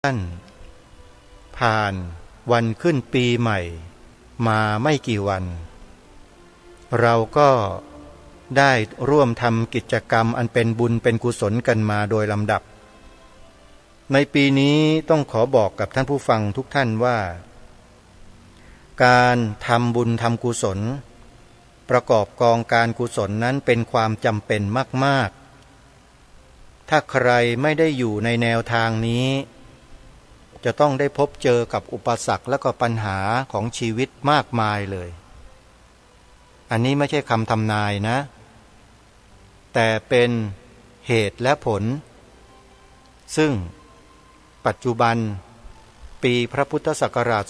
ท่านผ่านวันขึ้นปีใหม่มาไม่กี่วันเราก็ได้ร่วมทำกิจกรรมอันเป็นบุญเป็นกุศลกันมาโดยลำดับในปีนี้ต้องขอบอกกับท่านผู้ฟังทุกท่านว่าการทำบุญทำกุศลประกอบกองการกุศลนั้นเป็นความจำเป็นมากๆถ้าใครไม่ได้อยู่ในแนวทางนี้จะต้องได้พบเจอกับอุปสรรคและก็ปัญหาของชีวิตมากมายเลยอันนี้ไม่ใช่คำทำนายนะแต่เป็นเหตุและผลซึ่งปัจจุบันปีพระพุทธศักราช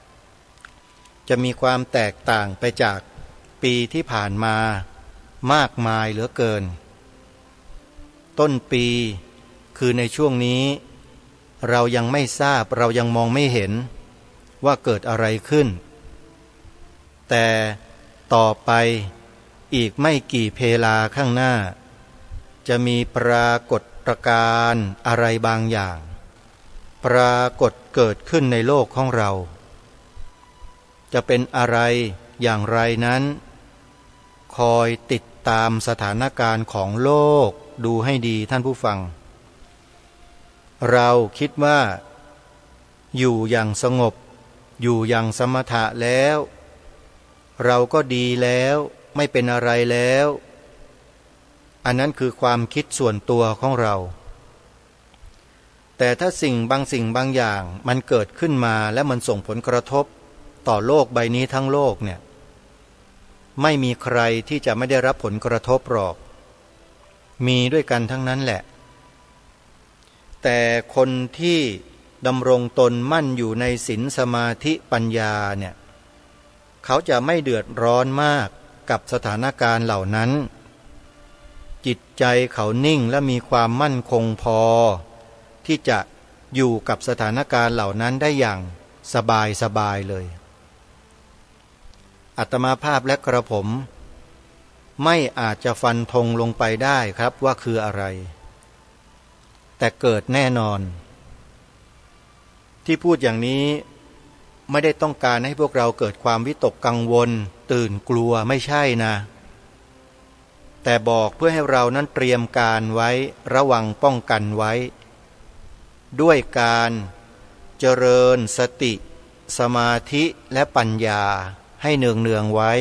2568 จะมีความแตกต่างไปจากปีที่ผ่านมามากมายเหลือเกินต้นปีคือในช่วงนี้เรายังไม่ทราบเรายังมองไม่เห็นว่าเกิดอะไรขึ้นแต่ต่อไปอีกไม่กี่เพลาข้างหน้าจะมีปรากฏการณ์อะไรบางอย่างปรากฏเกิดขึ้นในโลกของเราจะเป็นอะไรอย่างไรนั้นคอยติดตามสถานการณ์ของโลกดูให้ดีท่านผู้ฟังเราคิดว่าอยู่อย่างสงบอยู่อย่างสมถะแล้วเราก็ดีแล้วไม่เป็นอะไรแล้วอันนั้นคือความคิดส่วนตัวของเราแต่ถ้าสิ่งบางอย่างมันเกิดขึ้นมาและมันส่งผลกระทบต่อโลกใบนี้ทั้งโลกเนี่ยไม่มีใครที่จะไม่ได้รับผลกระทบหรอกมีด้วยกันทั้งนั้นแหละแต่คนที่ดำรงตนมั่นอยู่ในศีลสมาธิปัญญาเนี่ยเขาจะไม่เดือดร้อนมากกับสถานการณ์เหล่านั้นจิตใจเขานิ่งและมีความมั่นคงพอที่จะอยู่กับสถานการณ์เหล่านั้นได้อย่างสบายเลยอาตมาภาพและกระผมไม่อาจจะฟันธงลงไปได้ครับว่าคืออะไรแต่เกิดแน่นอนที่พูดอย่างนี้ไม่ได้ต้องการให้พวกเราเกิดความวิตกกังวลตื่นกลัวไม่ใช่นะแต่บอกเพื่อให้เรานั้นเตรียมการไว้ระวังป้องกันไว้ด้วยการเจริญสติสมาธิและปัญญาให้เนืองไว้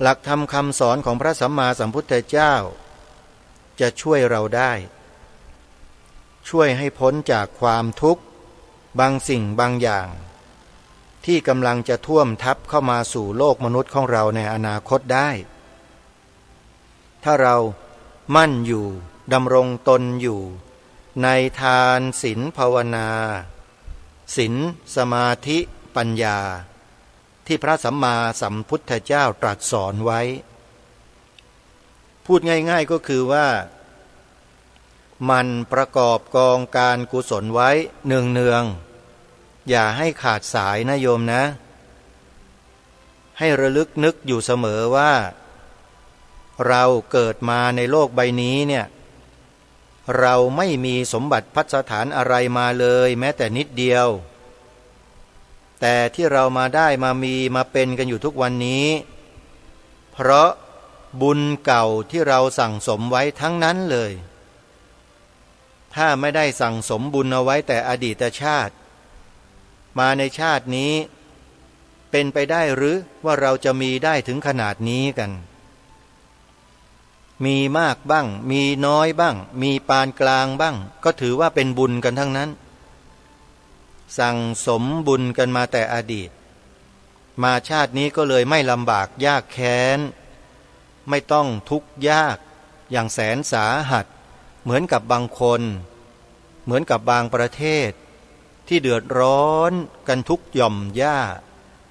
หลักธรรมคำสอนของพระสัมมาสัมพุทธเจ้าจะช่วยเราได้ช่วยให้พ้นจากความทุกข์บางสิ่งบางอย่างที่กำลังจะท่วมทับเข้ามาสู่โลกมนุษย์ของเราในอนาคตได้ถ้าเรามั่นอยู่ดำรงตนอยู่ในทานศีลภาวนาศีลสมาธิปัญญาที่พระสัมมาสัมพุทธเจ้าตรัสสอนไว้พูดง่ายๆก็คือว่ามันประกอบกองการกุศลไว้เนืองๆอย่าให้ขาดสายนะโยมนะให้ระลึกนึกอยู่เสมอว่าเราเกิดมาในโลกใบนี้เนี่ยเราไม่มีสมบัติภัสถานอะไรมาเลยแม้แต่นิดเดียวแต่ที่เรามาได้มามีมาเป็นกันอยู่ทุกวันนี้เพราะบุญเก่าที่เราสั่งสมไว้ทั้งนั้นเลยถ้าไม่ได้สั่งสมบุญเอาไว้แต่อดีตชาติมาในชาตินี้เป็นไปได้หรือว่าเราจะมีได้ถึงขนาดนี้กันมีมากบ้างมีน้อยบ้างมีปานกลางบ้างก็ถือว่าเป็นบุญกันทั้งนั้นสั่งสมบุญกันมาแต่อดีตมาชาตินี้ก็เลยไม่ลำบากยากแค้นไม่ต้องทุกข์ยากอย่างแสนสาหัสเหมือนกับบางคนเหมือนกับบางประเทศที่เดือดร้อนกันทุกหย่อมหญ้า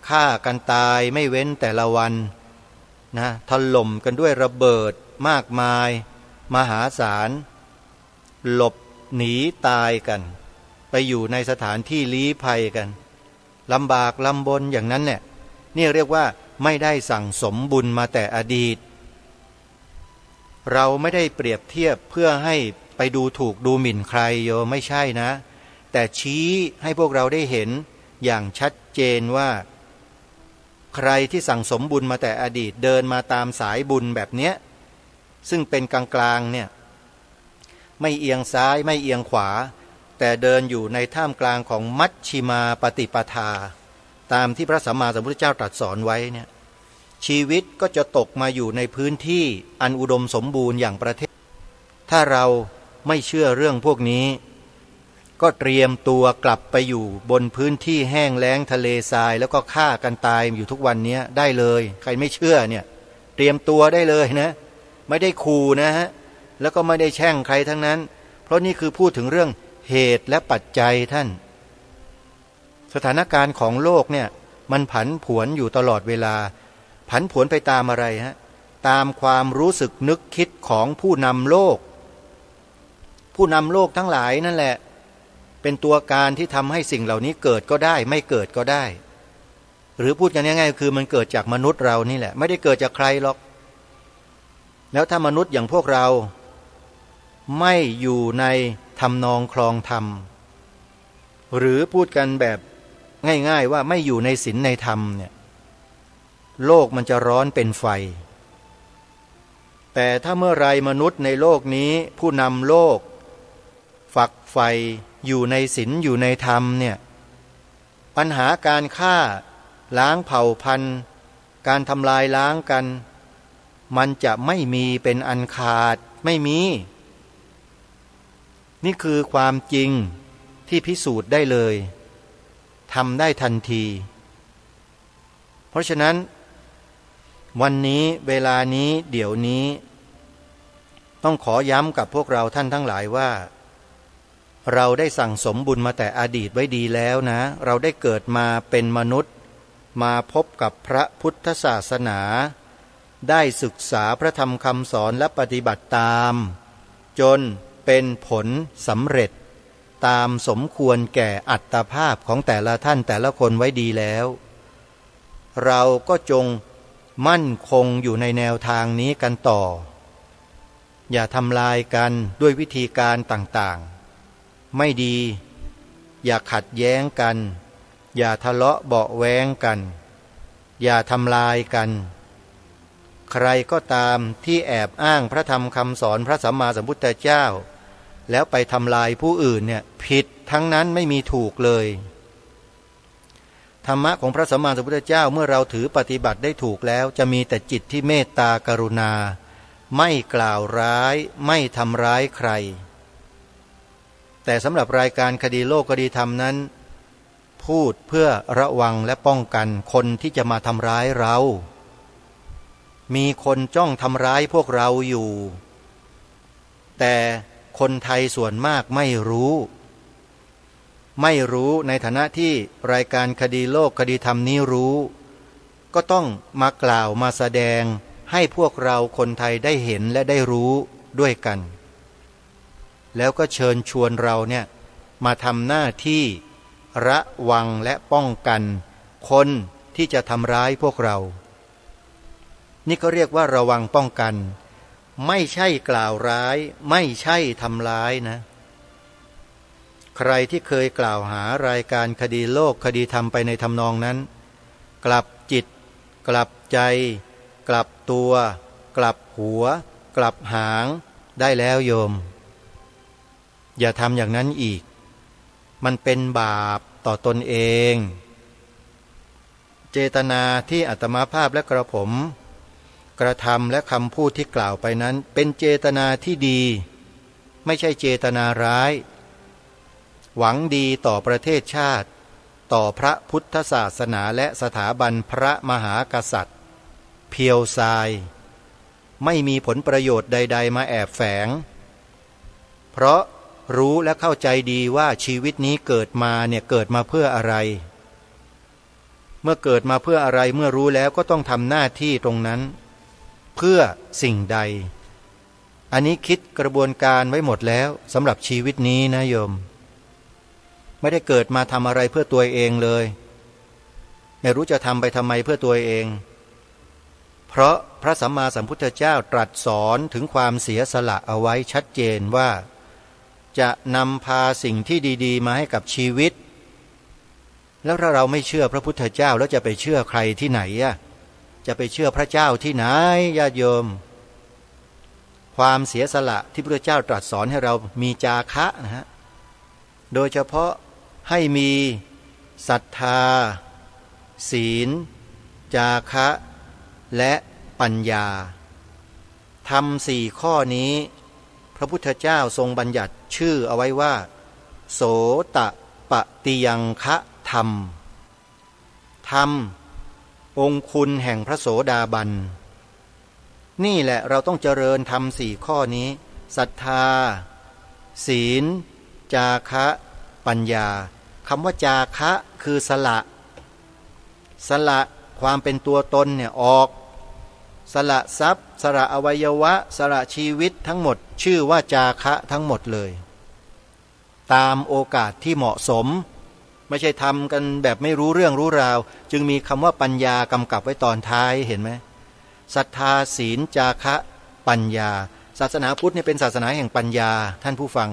ฆ่ากันตายไม่เว้นแต่ละวันนะถล่มกันด้วยระเบิดมากมายมหาศาลหลบหนีตายกันไปอยู่ในสถานที่ลี้ภัยกันลำบากลำบนอย่างนั้นเนี่ยนี่เรียกว่าไม่ได้สั่งสมบุญมาแต่อดีต เราไม่ได้เปรียบเทียบเพื่อให้ไปดูถูกดูหมิ่นใครโยไม่ใช่นะแต่ชี้ให้พวกเราได้เห็นอย่างชัดเจนว่าใครที่สั่งสมบุญมาแต่อดีตเดินมาตามสายบุญแบบเนี้ยซึ่งเป็นกลางๆเนี่ยไม่เอียงซ้ายไม่เอียงขวาแต่เดินอยู่ในท่ามกลางของมัชชิมาปฏิปทาตามที่พระสัมมาสัมพุทธเจ้าตรัสสอนไว้เนี่ยชีวิตก็จะตกมาอยู่ในพื้นที่อันอุดมสมบูรณ์อย่างประเทศถ้าเราไม่เชื่อเรื่องพวกนี้ก็เตรียมตัวกลับไปอยู่บนพื้นที่แห้งแล้งทะเลทรายแล้วก็ฆ่ากันตายอยู่ทุกวันนี้ได้เลยใครไม่เชื่อเนี่ยเตรียมตัวได้เลยนะไม่ได้ขู่นะฮะแล้วก็ไม่ได้แช่งใครทั้งนั้นเพราะนี่คือพูดถึงเรื่องเหตุและปัจจัยท่านสถานการณ์ของโลกเนี่ยมันผันผวนอยู่ตลอดเวลาผันผวนไปตามอะไรฮะตามความรู้สึกนึกคิดของผู้นำโลกผู้นำโลกทั้งหลายนั่นแหละเป็นตัวการที่ทำให้สิ่งเหล่านี้เกิดก็ได้ไม่เกิดก็ได้หรือพูดกันง่ายๆคือมันเกิดจากมนุษย์เรานี่แหละไม่ได้เกิดจากใครหรอกแล้วถ้ามนุษย์อย่างพวกเราไม่อยู่ในทำนองคลองธรรมหรือพูดกันแบบง่ายๆว่าไม่อยู่ในศีลในธรรมเนี่ยโลกมันจะร้อนเป็นไฟแต่ถ้าเมื่อไรมนุษย์ในโลกนี้ผู้นำโลกฝักใฝ่อยู่ในศีลอยู่ในธรรมเนี่ยปัญหาการฆ่าล้างเผ่าพันธุ์การทำลายล้างกันมันจะไม่มีเป็นอันขาดไม่มีนี่คือความจริงที่พิสูจน์ได้เลยทำได้ทันทีเพราะฉะนั้นวันนี้เวลานี้เดี๋ยวนี้ต้องขอย้ำกับพวกเราท่านทั้งหลายว่าเราได้สั่งสมบุญมาแต่อดีตไว้ดีแล้วนะเราได้เกิดมาเป็นมนุษย์มาพบกับพระพุทธศาสนาได้ศึกษาพระธรรมคำสอนและปฏิบัติตามจนเป็นผลสำเร็จตามสมควรแก่อัตภาพของแต่ละท่านแต่ละคนไว้ดีแล้วเราก็จงมั่นคงอยู่ในแนวทางนี้กันต่ออย่าทำลายกันด้วยวิธีการต่างๆไม่ดีอย่าขัดแย้งกันอย่าทะเลาะเบาะแว้งกันอย่าทำลายกันใครก็ตามที่แอบอ้างพระธรรมคำสอนพระสัมมาสัมพุทธเจ้าแล้วไปทำลายผู้อื่นเนี่ยผิดทั้งนั้นไม่มีถูกเลยธรรมะของพระสัมมาสัมพุทธเจ้าเมื่อเราถือปฏิบัติได้ถูกแล้วจะมีแต่จิตที่เมตตากรุณาไม่กล่าวร้ายไม่ทำร้ายใครแต่สำหรับรายการคดีโลกคดีธรรมนั้นพูดเพื่อระวังและป้องกันคนที่จะมาทำร้ายเรามีคนจ้องทำร้ายพวกเราอยู่แต่คนไทยส่วนมากไม่รู้ในฐานะที่รายการคดีโลกคดีธรรมนี้รู้ก็ต้องมากล่าวมาแสดงให้พวกเราคนไทยได้เห็นและได้รู้ด้วยกันแล้วก็เชิญชวนเราเนี่ยมาทำหน้าที่ระวังและป้องกันคนที่จะทำร้ายพวกเรานี่ก็เรียกว่าระวังป้องกันไม่ใช่กล่าวร้ายไม่ใช่ทำร้ายนะใครที่เคยกล่าวหารายการคดีโลกคดีธรรมไปในทำนองนั้นกลับจิตกลับใจกลับตัวกลับหัวกลับหางได้แล้วโยมอย่าทำอย่างนั้นอีกมันเป็นบาปต่อตนเองเจตนาที่อาตมาภาพและกระผมกระทำและคำพูดที่กล่าวไปนั้นเป็นเจตนาที่ดีไม่ใช่เจตนาร้ายหวังดีต่อประเทศชาติต่อพระพุทธศาสนาและสถาบันพระมหากษัตริย์เพียวทรายไม่มีผลประโยชน์ใดๆมาแอบแฝงเพราะรู้และเข้าใจดีว่าชีวิตนี้เกิดมาเพื่ออะไรเมื่อเกิดมาเพื่ออะไรเมื่อรู้แล้วก็ต้องทำหน้าที่ตรงนั้นเพื่อสิ่งใดอันนี้คิดกระบวนการไว้หมดแล้วสำหรับชีวิตนี้นะโยมไม่ได้เกิดมาทำอะไรเพื่อตัวเองเลยไม่รู้จะทำไปทำไมเพื่อตัวเองเพ เพราะพระสัมมาสัมพุทธเจ้าตรัสสอนถึงความเสียสละเอาไว้ชัดเจนว่าจะนำพาสิ่งที่ดีๆมาให้กับชีวิตแล้วถ้าเราไม่เชื่อพระพุทธเจ้าแล้วจะไปเชื่อใครที่ไหนอ่ะจะไปเชื่อพระเจ้าที่ไหนญาติโยมความเสียสละที่พระเจ้าตรัสสอนให้เรามีจาคะนะฮะโดยเฉพาะให้มีศรัทธาศีลจาคะและปัญญาธรรมสี่ข้อนี้พระพุทธเจ้าทรงบัญญัติชื่อเอาไว้ว่าโสตปฏิยังคะธรรมธรรมองคุณแห่งพระโสดาบันนี่แหละเราต้องเจริญธรรมสี่ข้อนี้ศรัทธาศีลจาคะปัญญาคำว่าจาคะคือสละความเป็นตัวตนเนี่ยออกสละทรัพย์สละอวัยวะสละชีวิตทั้งหมดชื่อว่าจาคะทั้งหมดเลยตามโอกาสที่เหมาะสมไม่ใช่ทำกันแบบไม่รู้เรื่องรู้ราวจึงมีคำว่าปัญญากำกับไว้ตอนท้ายเห็นไหมศรัทธาศีลจาคะปัญญาศาสนาพุทธเนี่ยเป็นศาสนาแห่งปัญญาท่านผู้ฟัง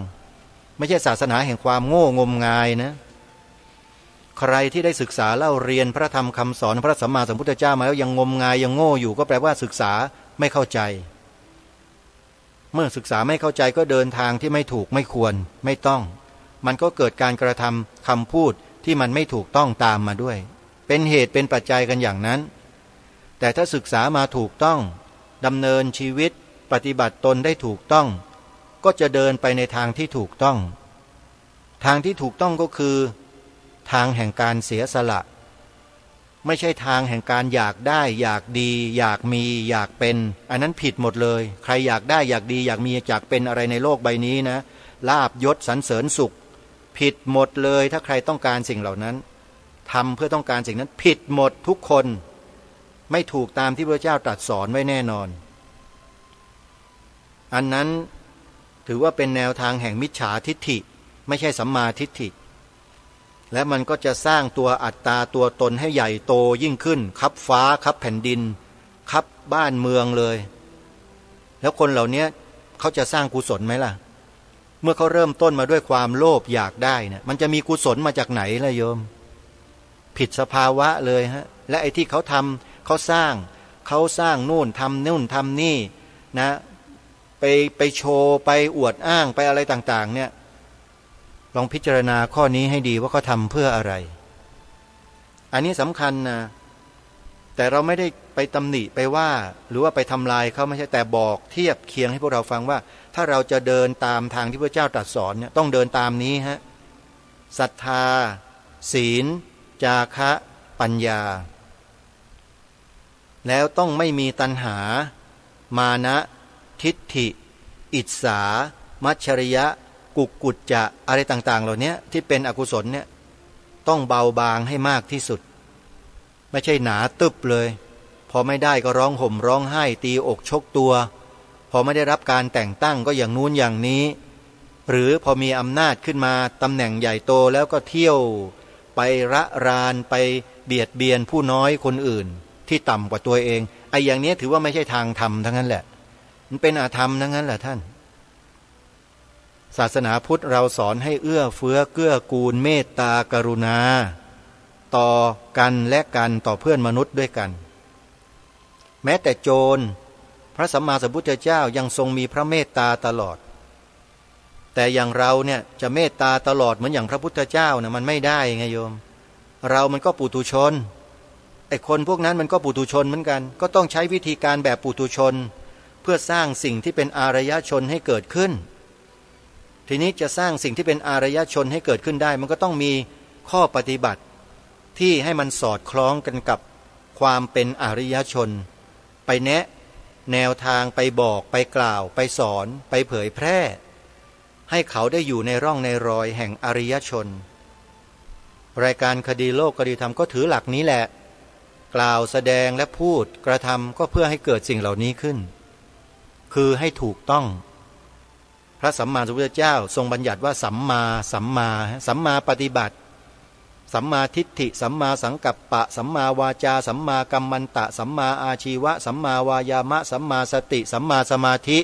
ไม่ใช่ศาสนาแห่งความโง่งมงายนะใครที่ได้ศึกษาเล่าเรียนพระธรรมคำสอนพระสัมมาสัมพุทธเจ้ามาแล้วยังงมงายยังโง่อยู่ก็แปลว่าศึกษาไม่เข้าใจเมื่อศึกษาไม่เข้าใจก็เดินทางที่ไม่ถูกไม่ควรไม่ต้องมันก็เกิดการกระทำคำพูดที่มันไม่ถูกต้องตามมาด้วยเป็นเหตุเป็นปัจจัยกันอย่างนั้นแต่ถ้าศึกษามาถูกต้องดำเนินชีวิตปฏิบัติตนได้ถูกต้องก็จะเดินไปในทางที่ถูกต้องทางที่ถูกต้องก็คือทางแห่งการเสียสละไม่ใช่ทางแห่งการอยากได้อยากดีอยากมีอยากเป็นอันนั้นผิดหมดเลยใครอยากได้อยากดีอยากมีอยากเป็นอะไรในโลกใบนี้นะลาภยศสรรเสริญสุขผิดหมดเลยถ้าใครต้องการสิ่งเหล่านั้นทำเพื่อต้องการสิ่งนั้นผิดหมดทุกคนไม่ถูกตามที่พระเจ้าตรัสสอนไว้แน่นอนอันนั้นถือว่าเป็นแนวทางแห่งมิจฉาทิฏฐิไม่ใช่สัมมาทิฏฐิและมันก็จะสร้างตัวอัตตาตัวตนให้ใหญ่โตยิ่งขึ้นคับฟ้าคับแผ่นดินคับบ้านเมืองเลยแล้วคนเหล่านี้เขาจะสร้างกุศลไหมล่ะเมื่อเขาเริ่มต้นมาด้วยความโลภอยากได้เนี่ยมันจะมีกุศลมาจากไหนล่ะโยมผิดสภาวะเลยฮะและไอ้ที่เขาทำเขาสร้างนู่นทำนู่นทำนี่นะไปโชว์ไปอวดอ้างไปอะไรต่างๆเนี่ยลองพิจารณาข้อนี้ให้ดีว่าเขาทำเพื่ออะไรอันนี้สำคัญนะแต่เราไม่ได้ไปตำหนิไปว่าหรือว่าไปทำลายเขาไม่ใช่แต่บอกเทียบเคียงให้พวกเราฟังว่าถ้าเราจะเดินตามทางที่พระเจ้าตรัสสอนเนี่ยต้องเดินตามนี้ฮะศรัทธาศีลจาคะปัญญาแล้วต้องไม่มีตัณหามานะทิฏฐิอิจฉามัจฉริยะกุกุจจะอะไรต่างๆเหล่านี้ที่เป็นอกุศลเนี่ยต้องเบาบางให้มากที่สุดไม่ใช่หนาตึบเลยพอไม่ได้ก็ร้องห่มร้องไห้ตีอกชกตัวพอไม่ได้รับการแต่งตั้งก็อย่างนู้นอย่างนี้หรือพอมีอำนาจขึ้นมาตำแหน่งใหญ่โตแล้วก็เที่ยวไประรานไปเบียดเบียนผู้น้อยคนอื่นที่ต่ำกว่าตัวเองไอ้อย่างนี้ถือว่าไม่ใช่ทางธรรมทั้งนั้นแหละมันเป็นอาธรรมทั้งนั้นแหละท่านศาสนาพุทธเราสอนให้เอื้อเฟื้อเกื้อกูลเมตตากรุณาต่อกันและกันต่อเพื่อนมนุษย์ด้วยกันแม้แต่โจรพระสัมมาสัมพุทธเจ้ายังทรงมีพระเมตตาตลอดแต่อย่างเราเนี่ยจะเมตตาตลอดเหมือนอย่างพระพุทธเจ้านะมันไม่ได้ไงโยมเรามันก็ปุถุชนไอ้คนพวกนั้นมันก็ปุถุชนเหมือนกันก็ต้องใช้วิธีการแบบปุถุชนเพื่อสร้างสิ่งที่เป็นอารยชนให้เกิดขึ้นทีนี้จะสร้างสิ่งที่เป็นอารยชนให้เกิดขึ้นได้มันก็ต้องมีข้อปฏิบัติที่ให้มันสอดคล้องกันกับความเป็นอริยชนไปแนะแนวทางไปบอกไปกล่าวไปสอนไปเผยแพร่ให้เขาได้อยู่ในร่องในรอยแห่งอริยชนรายการคดีโลกคดีธรรมก็ถือหลักนี้แหละกล่าวแสดงและพูดกระทำก็เพื่อให้เกิดสิ่งเหล่านี้ขึ้นคือให้ถูกต้องพระสัมมาสัมพุทธเจ้าทรงบัญญัติว่าสัมมาปฏิบัติ สัมมาทิฏฐิสัมมาสังกัปปะสัมมาวาจาสัมมากัมมันตะสัมมาอาชีวะสัมมาวายามะสัมมาสติสัมมาสมาธิ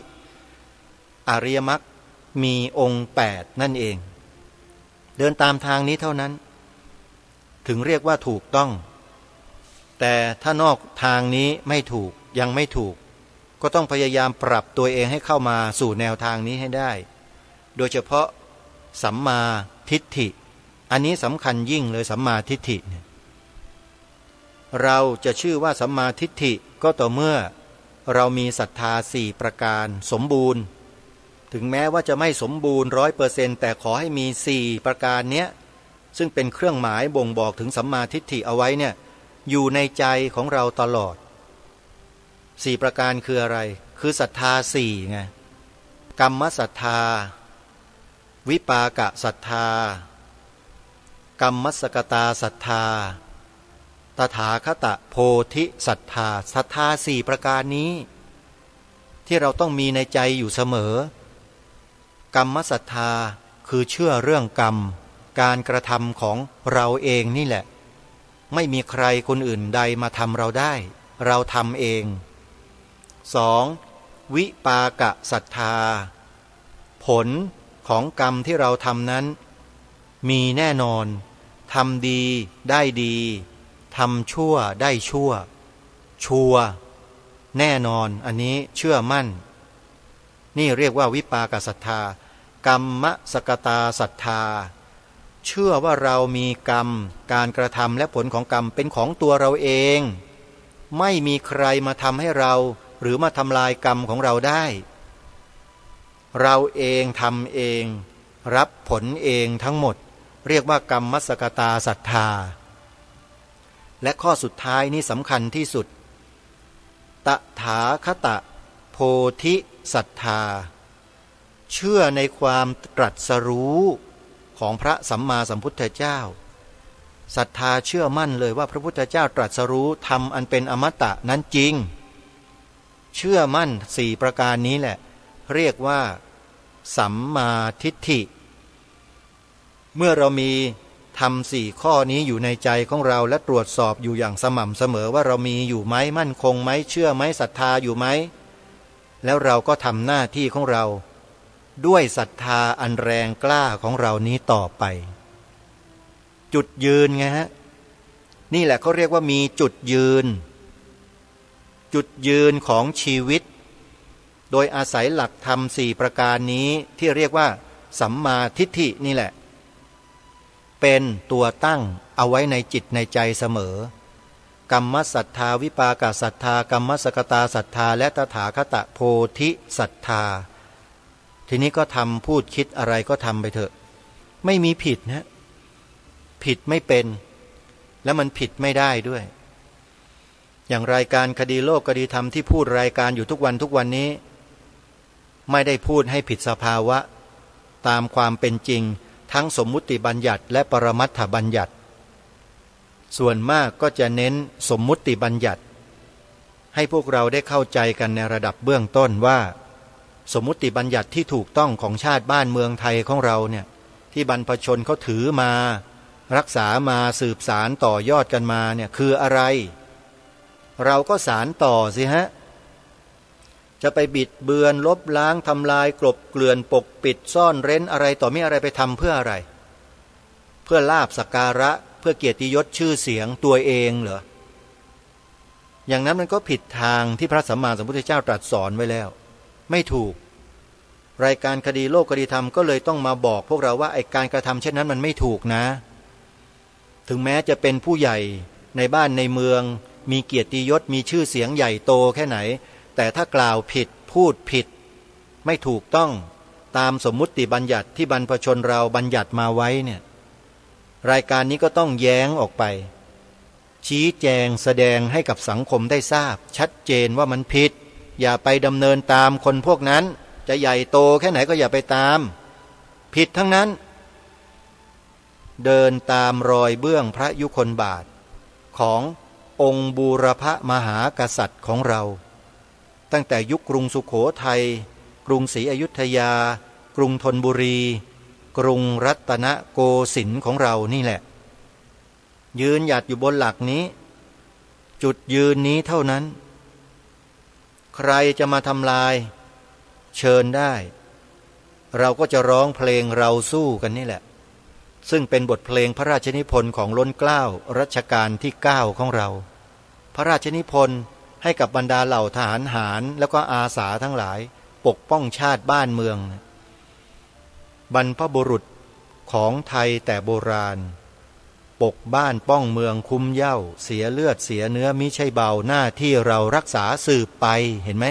อริยมรรคมีองค์8นั่นเองเดินตามทางนี้เท่านั้นถึงเรียกว่าถูกต้องแต่ถ้านอกทางนี้ไม่ถูกยังไม่ถูกก็ต้องพยายามปรับตัวเองให้เข้ามาสู่แนวทางนี้ให้ได้โดยเฉพาะสัมมาทิฏฐิอันนี้สำคัญยิ่งเลยสัมมาทิฏฐิเนี่ยเราจะชื่อว่าสัมมาทิฏฐิก็ต่อเมื่อเรามีศรัทธา4ประการสมบูรณ์ถึงแม้ว่าจะไม่สมบูรณ์ 100% แต่ขอให้มี4ประการเนี้ยซึ่งเป็นเครื่องหมายบ่งบอกถึงสัมมาทิฏฐิเอาไว้เนี่ยอยู่ในใจของเราตลอด4ประการคืออะไรคือศรัทธา4ไงกัมมศรัทธาวิปากศรัทธากัมมสกตาศรัทธาตถาคตโพธิศรัทธาศรัทธา4ประการนี้ที่เราต้องมีในใจอยู่เสมอกัมมศรัทธาคือเชื่อเรื่องกรรมการกระทำของเราเองนี่แหละไม่มีใครคนอื่นใดมาทำเราได้เราทำเอง 2. วิปากศรัทธาผลของกรรมที่เราทำนั้นมีแน่นอนทำดีได้ดีทำชั่วได้ชั่วชัวร์แน่นอนอันนี้เชื่อมั่นนี่เรียกว่าวิปากศรัทธากัมมสกตาศรัทธาเชื่อว่าเรามีกรรมการกระทำและผลของกรรมเป็นของตัวเราเองไม่มีใครมาทำให้เราหรือมาทำลายกรรมของเราได้เราเองทำเองรับผลเองทั้งหมดเรียกว่ากรรมมสกตาศรัทธาและข้อสุดท้ายนี้สำคัญที่สุดตถาคตโพธิศรัทธาเชื่อในความตรัสรู้ของพระสัมมาสัมพุทธเจ้าศรัทธาเชื่อมั่นเลยว่าพระพุทธเจ้าตรัสรู้ธรรมอันเป็นอมตะนั้นจริงเชื่อมั่น4ประการนี้แหละเรียกว่าสัมมาทิฏฐิเมื่อเรามีทำ4ข้อนี้อยู่ในใจของเราและตรวจสอบอยู่อย่างสม่ำเสมอว่าเรามีอยู่ไหมมั่นคงไหมเชื่อไหมศรัทธาอยู่ไหมแล้วเราก็ทำหน้าที่ของเราด้วยศรัทธาอันแรงกล้าของเรานี้ต่อไปจุดยืนไงฮะนี่แหละเขาเรียกว่ามีจุดยืนจุดยืนของชีวิตโดยอาศัยหลักธรรม4ประการนี้ที่เรียกว่าสัมมาทิฏฐินี่แหละเป็นตัวตั้งเอาไว้ในจิตในใจเสมอกัมมศรัทธาวิปากศรัทธากัมมสกตาศรัทธาและตถาคตโพธิศรัทธาทีนี้ก็ทำพูดคิดอะไรก็ทำไปเถอะไม่มีผิดนะผิดไม่เป็นและมันผิดไม่ได้ด้วยอย่างรายการคดีโลกคดีธรรมที่พูดรายการอยู่ทุกวันนี้ไม่ได้พูดให้ผิดสภาวะตามความเป็นจริงทั้งสมมุติบัญญัติและปรมัตถบัญญัติส่วนมากก็จะเน้นสมมุติบัญญัติให้พวกเราได้เข้าใจกันในระดับเบื้องต้นว่าสมมุติบัญญัติที่ถูกต้องของชาติบ้านเมืองไทยของเราเนี่ยที่บรรพชนเขาถือมารักษามาสืบสารต่อยอดกันมาเนี่ยคืออะไรเราก็สารต่อสิฮะจะไปบิดเบือนลบล้างทำลายกลบเกลื่อนปกปิดซ่อนเร้นอะไรต่อไม่อะไรไปทำเพื่ออะไรเพื่อลาภสักการะเพื่อเกียรติยศชื่อเสียงตัวเองเหรออย่างนั้นมันก็ผิดทางที่พระสัมมาสัมพุทธเจ้าตรัสสอนไว้แล้วไม่ถูกรายการคดีโลกคดีธรรมก็เลยต้องมาบอกพวกเราว่าไอ้การกระทำเช่นนั้นมันไม่ถูกนะถึงแม้จะเป็นผู้ใหญ่ในบ้านในเมืองมีเกียรติยศมีชื่อเสียงใหญ่โตแค่ไหนแต่ถ้ากล่าวผิดพูดผิดไม่ถูกต้องตามสมมุติบัญญัติที่บรรพชนเราบัญญัติมาไว้เนี่ยรายการนี้ก็ต้องแย้งออกไปชี้แจงแสดงให้กับสังคมได้ทราบชัดเจนว่ามันผิดอย่าไปดำเนินตามคนพวกนั้นจะใหญ่โตแค่ไหนก็อย่าไปตามผิดทั้งนั้นเดินตามรอยเบื้องพระยุคลบาทขององค์บูรพมหากษัตริย์ของเราตั้งแต่ยุคกรุงสุโขทัยกรุงศรีอยุธยากรุงธนบุรีกรุงรัตนโกสินทร์ของเรานี่แหละ ยืนหยัดอยู่บนหลักนี้จุดยืนนี้เท่านั้นใครจะมาทำลายเชิญได้เราก็จะร้องเพลงเราสู้กันนี่แหละซึ่งเป็นบทเพลงพระราชนิพนธ์ของล้นเกล้ารัชกาลที่9ของเราพระราชนิพนธ์ให้กับบรรดาเหล่าทหารหารแล้วก็อาสาทั้งหลายปกป้องชาติบ้านเมืองบรรพบุรุษของไทยแต่โบราณปกบ้านป้องเมืองคุ้มเหย้าเสียเลือดเสียเนื้อมิใช่เบาหน้าที่เรารักษาสืบไปเห็นไหม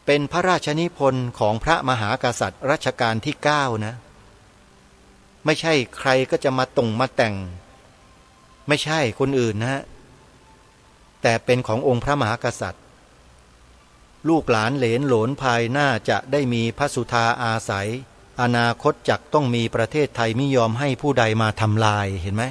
เป็นพระราชนิพนธ์ของพระมหากษัตริย์รัชกาลที่9นะไม่ใช่ใครก็จะมามาแต่งไม่ใช่คนอื่นนะแต่เป็นขององค์พระมหากษัตริย์ลูกหลานเหลนโหลนภายหน้าจะได้มีพระสุธาอาศัยอนาคตจักต้องมีประเทศไทยไม่ยอมให้ผู้ใดมาทำลายเห็นไหม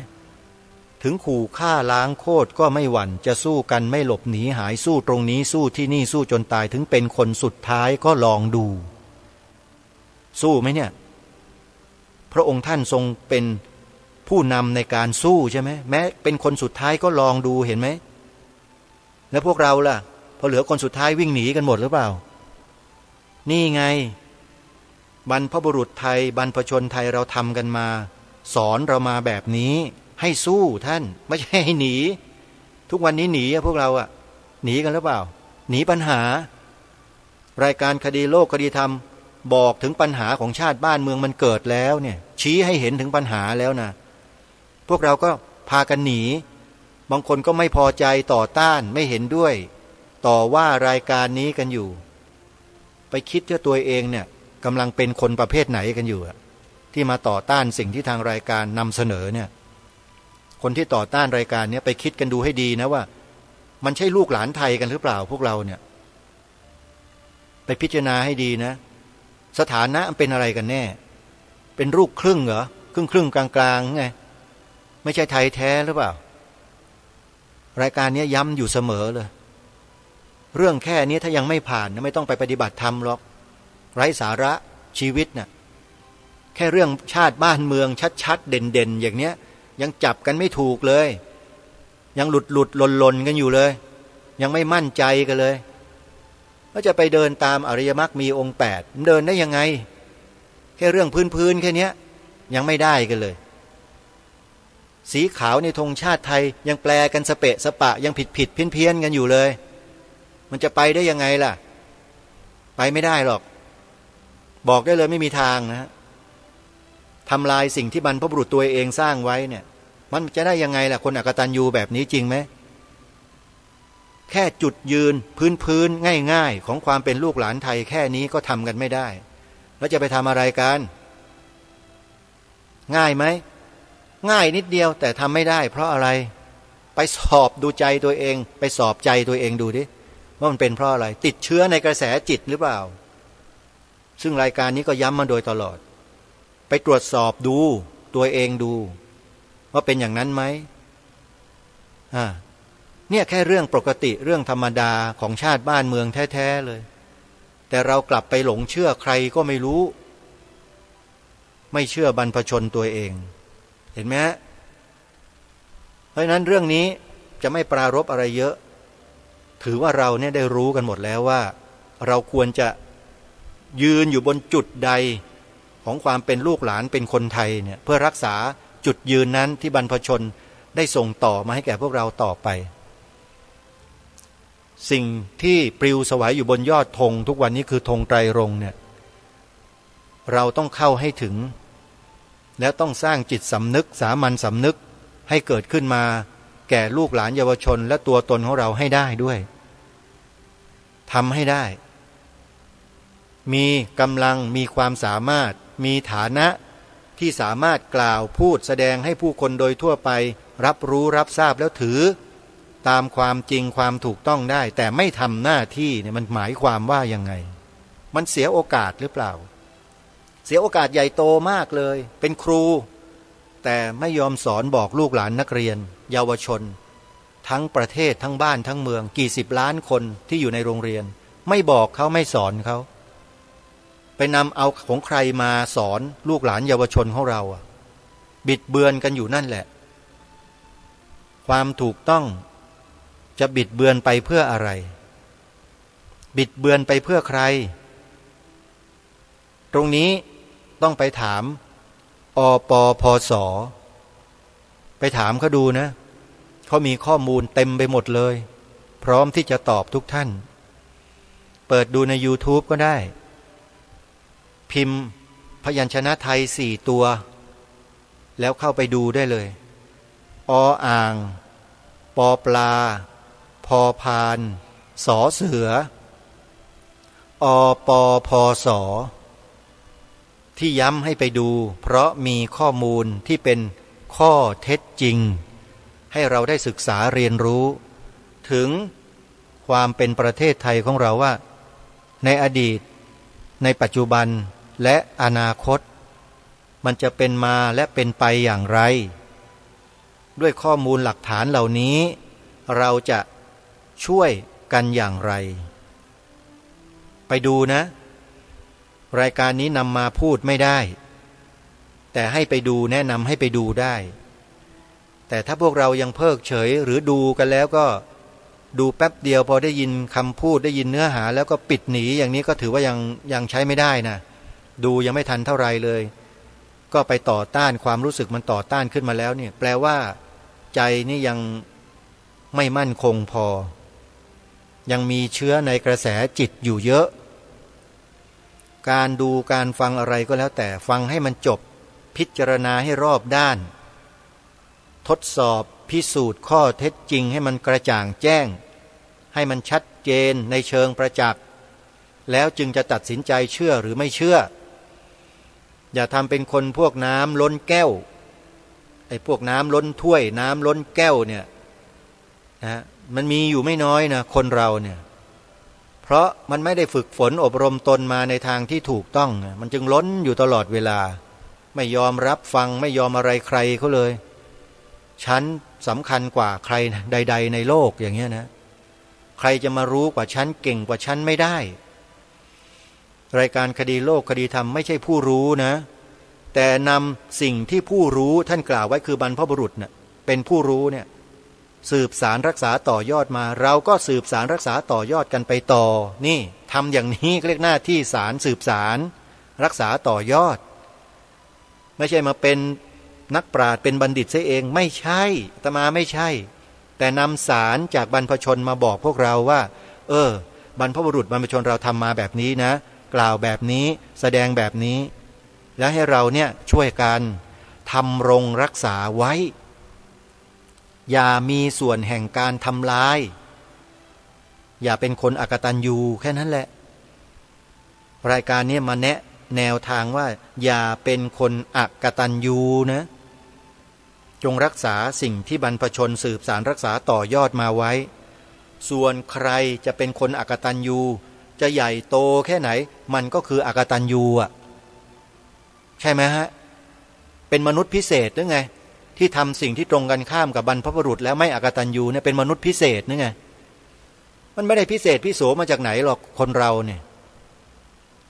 ถึงขู่ฆ่าล้างโคตรก็ไม่หวั่นจะสู้กันไม่หลบหนีหายสู้ตรงนี้สู้ที่นี่สู้จนตายถึงเป็นคนสุดท้ายก็ลองดูสู้ไหมเนี่ยพระองค์ท่านทรงเป็นผู้นำในการสู้ใช่ไหมแม้เป็นคนสุดท้ายก็ลองดูเห็นไหมแล้วพวกเราล่ะพอเหลือคนสุดท้ายวิ่งหนีกันหมดหรือเปล่านี่ไงบรรพบุรุษไทยบรรพชนไทยเราทำกันมาสอนเรามาแบบนี้ให้สู้ท่านไม่ใช่ให้หนีทุกวันนี้หนีพวกเราหนีกันหรือเปล่าหนีปัญหารายการคดีโลกคดีธรรมบอกถึงปัญหาของชาติบ้านเมืองมันเกิดแล้วเนี่ยชี้ให้เห็นถึงปัญหาแล้วนะพวกเราก็พากันหนีบางคนก็ไม่พอใจต่อต้านไม่เห็นด้วยต่อว่ารายการนี้กันอยู่ไปคิดว่าตัวเองเนี่ยกำลังเป็นคนประเภทไหนกันอยู่ที่มาต่อต้านสิ่งที่ทางรายการนำเสนอเนี่ยคนที่ต่อต้านรายการนี้ไปคิดกันดูให้ดีนะว่ามันใช่ลูกหลานไทยกันหรือเปล่าพวกเราเนี่ยไปพิจารณาให้ดีนะสถานะมันเป็นอะไรกันแน่เป็นลูกครึ่งเหรอครึ่งกลางไงไม่ใช่ไทยแท้หรือเปล่ารายการนี้ย้ำอยู่เสมอเลยเรื่องแค่นี้ถ้ายังไม่ผ่านไม่ต้องไปปฏิบัติธรรมหรอกไร้สาระชีวิตน่ะแค่เรื่องชาติบ้านเมืองชัดๆเด่นๆอย่างเนี้ยยังจับกันไม่ถูกเลยยังหลุดหล่นกันอยู่เลยยังไม่มั่นใจกันเลยว่าจะไปเดินตามอริยมรรคมีองค์8เดินได้ยังไงแค่เรื่องพื้นแค่นี้ยังไม่ได้กันเลยสีขาวในธงชาติไทยยังแปลกันสเปะสปะยังผิดเพี้ยนกันอยู่เลยมันจะไปได้ยังไงล่ะไปไม่ได้หรอกบอกได้เลยไม่มีทางนะทำลายสิ่งที่บรรพบุรุษตัวเองสร้างไว้เนี่ยมันจะได้ยังไงล่ะคนอกตัญญูแบบนี้จริงไหมแค่จุดยืนพื้นง่ายๆของความเป็นลูกหลานไทยแค่นี้ก็ทำกันไม่ได้แล้วจะไปทำอะไรกันง่ายไหมง่ายนิดเดียวแต่ทำไม่ได้เพราะอะไรไปสอบดูใจตัวเองไปสอบใจตัวเองดูดิว่ามันเป็นเพราะอะไรติดเชื้อในกระแสจิตหรือเปล่าซึ่งรายการนี้ก็ย้ำมาโดยตลอดไปตรวจสอบดูตัวเองดูว่าเป็นอย่างนั้นไหมเนี่ยแค่เรื่องปกติเรื่องธรรมดาของชาติบ้านเมืองแท้ๆเลยแต่เรากลับไปหลงเชื่อใครก็ไม่รู้ไม่เชื่อบรรพชนตัวเองเห็นไหมฮะเพราะฉะนั้นเรื่องนี้จะไม่ปรารภอะไรเยอะถือว่าเราเนี่ยได้รู้กันหมดแล้วว่าเราควรจะยืนอยู่บนจุดใดของความเป็นลูกหลานเป็นคนไทยเนี่ยเพื่อรักษาจุดยืนนั้นที่บรรพชนได้ส่งต่อมาให้แก่พวกเราต่อไปสิ่งที่ปลิวสวายอยู่บนยอดธงทุกวันนี้คือธงไตรรงค์เนี่ยเราต้องเข้าให้ถึงแล้วต้องสร้างจิตสำนึกสามัญสำนึกให้เกิดขึ้นมาแก่ลูกหลานเยาวชนและตัวตนของเราให้ได้ด้วยทำให้ได้มีกำลังมีความสามารถมีฐานะที่สามารถกล่าวพูดแสดงให้ผู้คนโดยทั่วไปรับรู้รับทราบแล้วถือตามความจริงความถูกต้องได้แต่ไม่ทำหน้าที่เนี่ยมันหมายความว่ายังไงมันเสียโอกาสหรือเปล่าเสียโอกาสใหญ่โตมากเลยเป็นครูแต่ไม่ยอมสอนบอกลูกหลานนักเรียนเยาวชนทั้งประเทศทั้งบ้านทั้งเมืองกี่สิบล้านคนที่อยู่ในโรงเรียนไม่บอกเขาไม่สอนเขาไปนำเอาของใครมาสอนลูกหลานเยาวชนของเราบิดเบือนกันอยู่นั่นแหละ ความถูกต้องจะบิดเบือนไปเพื่ออะไรบิดเบือนไปเพื่อใครตรงนี้ต้องไปถามอปพสไปถามเขาดูนะเขามีข้อมูลเต็มไปหมดเลยพร้อมที่จะตอบทุกท่านเปิดดูใน YouTube ก็ได้พิมพ์พยัญชนะไทย4ตัวแล้วเข้าไปดูได้เลยออ่างปอปลาพอพานสอเสืออปพสที่ย้ำให้ไปดูเพราะมีข้อมูลที่เป็นข้อเท็จจริงให้เราได้ศึกษาเรียนรู้ถึงความเป็นประเทศไทยของเราว่าในอดีตในปัจจุบันและอนาคตมันจะเป็นมาและเป็นไปอย่างไรด้วยข้อมูลหลักฐานเหล่านี้เราจะช่วยกันอย่างไรไปดูนะรายการนี้นำมาพูดไม่ได้แต่ให้ไปดูแนะนำให้ไปดูได้แต่ถ้าพวกเรายังเพิกเฉยหรือดูกันแล้วก็ดูแป๊บเดียวพอได้ยินคำพูดได้ยินเนื้อหาแล้วก็ปิดหนีอย่างนี้ก็ถือว่ายังใช้ไม่ได้นะดูยังไม่ทันเท่าไรเลยก็ไปต่อต้านความรู้สึกมันต่อต้านขึ้นมาแล้วเนี่ยแปลว่าใจนี่ยังไม่มั่นคงพอยังมีเชื้อในกระแสจิตอยู่เยอะการดูการฟังอะไรก็แล้วแต่ฟังให้มันจบพิจารณาให้รอบด้านทดสอบพิสูจน์ข้อเท็จจริงให้มันกระจ่างแจ้งให้มันชัดเจนในเชิงประจักษ์แล้วจึงจะตัดสินใจเชื่อหรือไม่เชื่ออย่าทำเป็นคนพวกน้ำล้นแก้วไอ้พวกน้ำล้นถ้วยน้ำล้นแก้วเนี่ยนะมันมีอยู่ไม่น้อยนะคนเราเนี่ยเพราะมันไม่ได้ฝึกฝนอบรมตนมาในทางที่ถูกต้องมันจึงล้นอยู่ตลอดเวลาไม่ยอมรับฟังไม่ยอมอะไรใครเขาเลยฉันสำคัญกว่าใครใดๆในโลกอย่างเงี้ยนะใครจะมารู้กว่าฉันเก่งกว่าฉันไม่ได้รายการคดีโลกคดีธรรมไม่ใช่ผู้รู้นะแต่นำสิ่งที่ผู้รู้ท่านกล่าวไว้คือบรรพบุรุษเน่ะเป็นผู้รู้เนี่ยสืบสารรักษาต่อยอดมาเราก็สืบสารรักษาต่อยอดกันไปต่อนี่ทำอย่างนี้เรียกหน้าที่สารสืบสารรักษาต่อยอดไม่ใช่มาเป็นนักปราชญ์เป็นบัณฑิตซะเองไม่ใช่อาตมาไม่ใช่แต่นำสารจากบรรพชนมาบอกพวกเราว่าบรรพบุรุษบรรพชนเราทำมาแบบนี้นะกล่าวแบบนี้แสดงแบบนี้แล้วให้เราเนี่ยช่วยกันทำรงรักษาไว้อย่ามีส่วนแห่งการทำลายอย่าเป็นคนอกตัญญูแค่นั้นแหละรายการนี้มาแนะแนวทางว่าอย่าเป็นคนอกตัญญูนะจงรักษาสิ่งที่บรรพชนสืบสารรักษาต่อยอดมาไว้ส่วนใครจะเป็นคนอกตัญญูจะใหญ่โตแค่ไหนมันก็คืออกตัญญูอ่ะใช่ไหมฮะเป็นมนุษย์พิเศษหรือไงที่ทำสิ่งที่ตรงกันข้ามกับบรรพบุรุษแล้วไม่อกตัญญูเนี่ยเป็นมนุษย์พิเศษหรือไงมันไม่ได้พิเศษพิโสมาจากไหนหรอกคนเราเนี่ย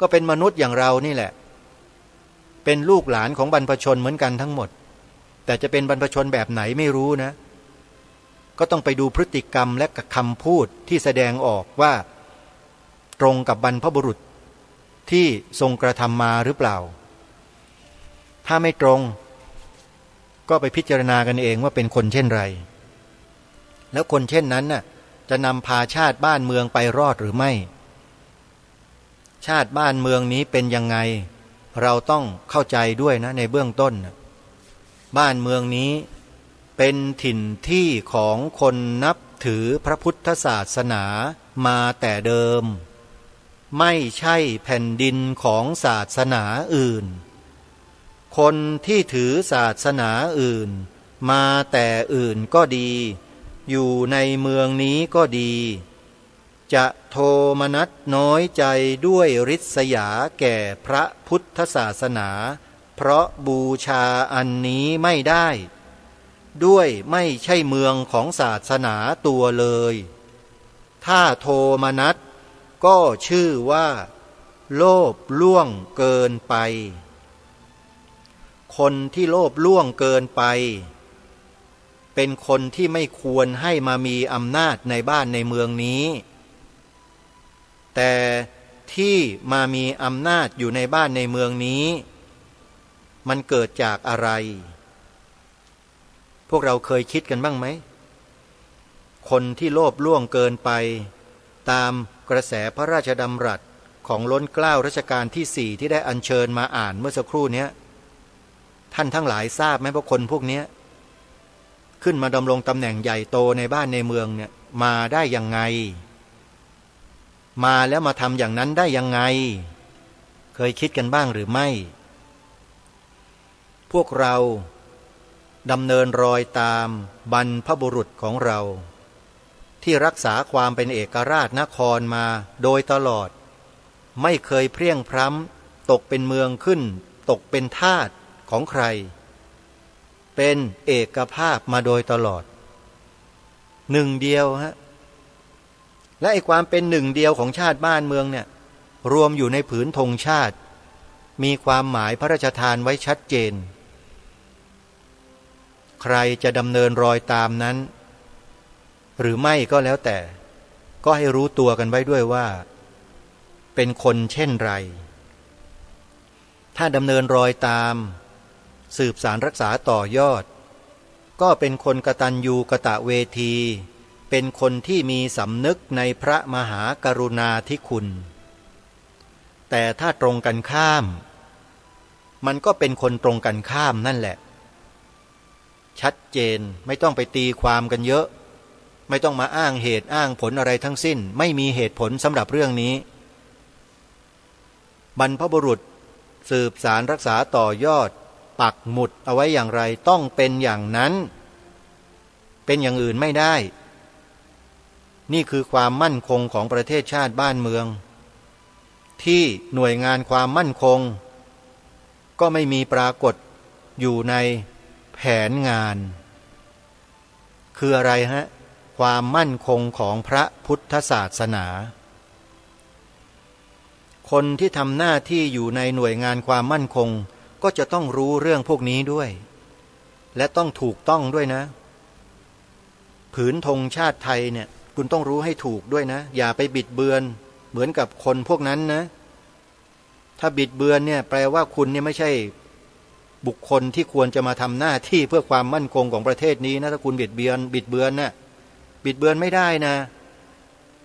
ก็เป็นมนุษย์อย่างเรานี่แหละเป็นลูกหลานของบรรพชนเหมือนกันทั้งหมดแต่จะเป็นบรรพชนแบบไหนไม่รู้นะก็ต้องไปดูพฤติกรรมและคำพูดที่แสดงออกว่าตรงกับบรรพบุรุษที่ทรงกระทำมาหรือเปล่าถ้าไม่ตรงก็ไปพิจารณากันเองว่าเป็นคนเช่นไรแล้วคนเช่นนั้นน่ะจะนำพาชาติบ้านเมืองไปรอดหรือไม่ชาติบ้านเมืองนี้เป็นยังไงเราต้องเข้าใจด้วยนะในเบื้องต้นบ้านเมืองนี้เป็นถิ่นที่ของคนนับถือพระพุทธศาสนามาแต่เดิมไม่ใช่แผ่นดินของศาสนาอื่นคนที่ถือศาสนาอื่นมาแต่อื่นก็ดีอยู่ในเมืองนี้ก็ดีจะโทมนัสน้อยใจด้วยริษยาแก่พระพุทธศาสนาเพราะบูชาอันนี้ไม่ได้ด้วยไม่ใช่เมืองของศาสนาตัวเลยถ้าโทมนัสก็ชื่อว่าโลภล่วงเกินไปคนที่โลภล่วงเกินไปเ เป็นคนที่ไม่ควรให้มามีอำนาจในบ้านในเมืองนี้แต่ที่มามีอำนาจอยู่ในบ้านในเมืองนี้มันเกิดจากอะไรพวกเราเคยคิดกันบ้างไหมคนที่โลภล่วงเกินไปตามกระแสพระราชดำรัสของล้นเกล้ารัชกาลที่ 4ที่ได้อัญเชิญมาอ่านเมื่อสักครู่นี้ท่านทั้งหลายทราบไหมว่าคนพวกนี้ขึ้นมาดำรงตำแหน่งใหญ่โตในบ้านในเมืองเนี่ยมาได้ยังไงมาแล้วมาทำอย่างนั้นได้ยังไงเคยคิดกันบ้างหรือไม่พวกเราดำเนินรอยตามบรรพบุรุษของเราที่รักษาความเป็นเอกราชนครมาโดยตลอดไม่เคยเพรี่ยงพร้ำตกเป็นเมืองขึ้นตกเป็นทาสของใครเป็นเอกภาพมาโดยตลอดหนึ่งเดียวฮะและไอ้ความเป็นหนึ่งเดียวของชาติบ้านเมืองเนี่ยรวมอยู่ในผืนธงชาติมีความหมายพระราชทานไว้ชัดเจนใครจะดำเนินรอยตามนั้นหรือไม่ก็แล้วแต่ก็ให้รู้ตัวกันไว้ด้วยว่าเป็นคนเช่นไรถ้าดำเนินรอยตามสืบสารรักษาต่อยอดก็เป็นคนกตัญญูกตเวทีเป็นคนที่มีสำนึกในพระมหากรุณาธิคุณแต่ถ้าตรงกันข้ามมันก็เป็นคนตรงกันข้ามนั่นแหละชัดเจนไม่ต้องไปตีความกันเยอะไม่ต้องมาอ้างเหตุอ้างผลอะไรทั้งสิ้นไม่มีเหตุผลสำหรับเรื่องนี้บรรพบุรุษสืบสารรักษาต่อยอดปักหมุดเอาไว้อย่างไรต้องเป็นอย่างนั้นเป็นอย่างอื่นไม่ได้นี่คือความมั่นคงของประเทศชาติบ้านเมืองที่หน่วยงานความมั่นคงก็ไม่มีปรากฏอยู่ในแผนงานคืออะไรฮะความมั่นคงของพระพุทธศาสนาคนที่ทำหน้าที่อยู่ในหน่วยงานความมั่นคงก็จะต้องรู้เรื่องพวกนี้ด้วยและต้องถูกต้องด้วยนะผืนธงชาติไทยเนี่ยคุณต้องรู้ให้ถูกด้วยนะอย่าไปบิดเบือนเหมือนกับคนพวกนั้นนะถ้าบิดเบือนเนี่ยแปลว่าคุณเนี่ยไม่ใช่บุคคลที่ควรจะมาทำหน้าที่เพื่อความมั่นคงของประเทศนี้นะถ้าคุณบิดเบือนน่ะบิดเบือนไม่ได้นะ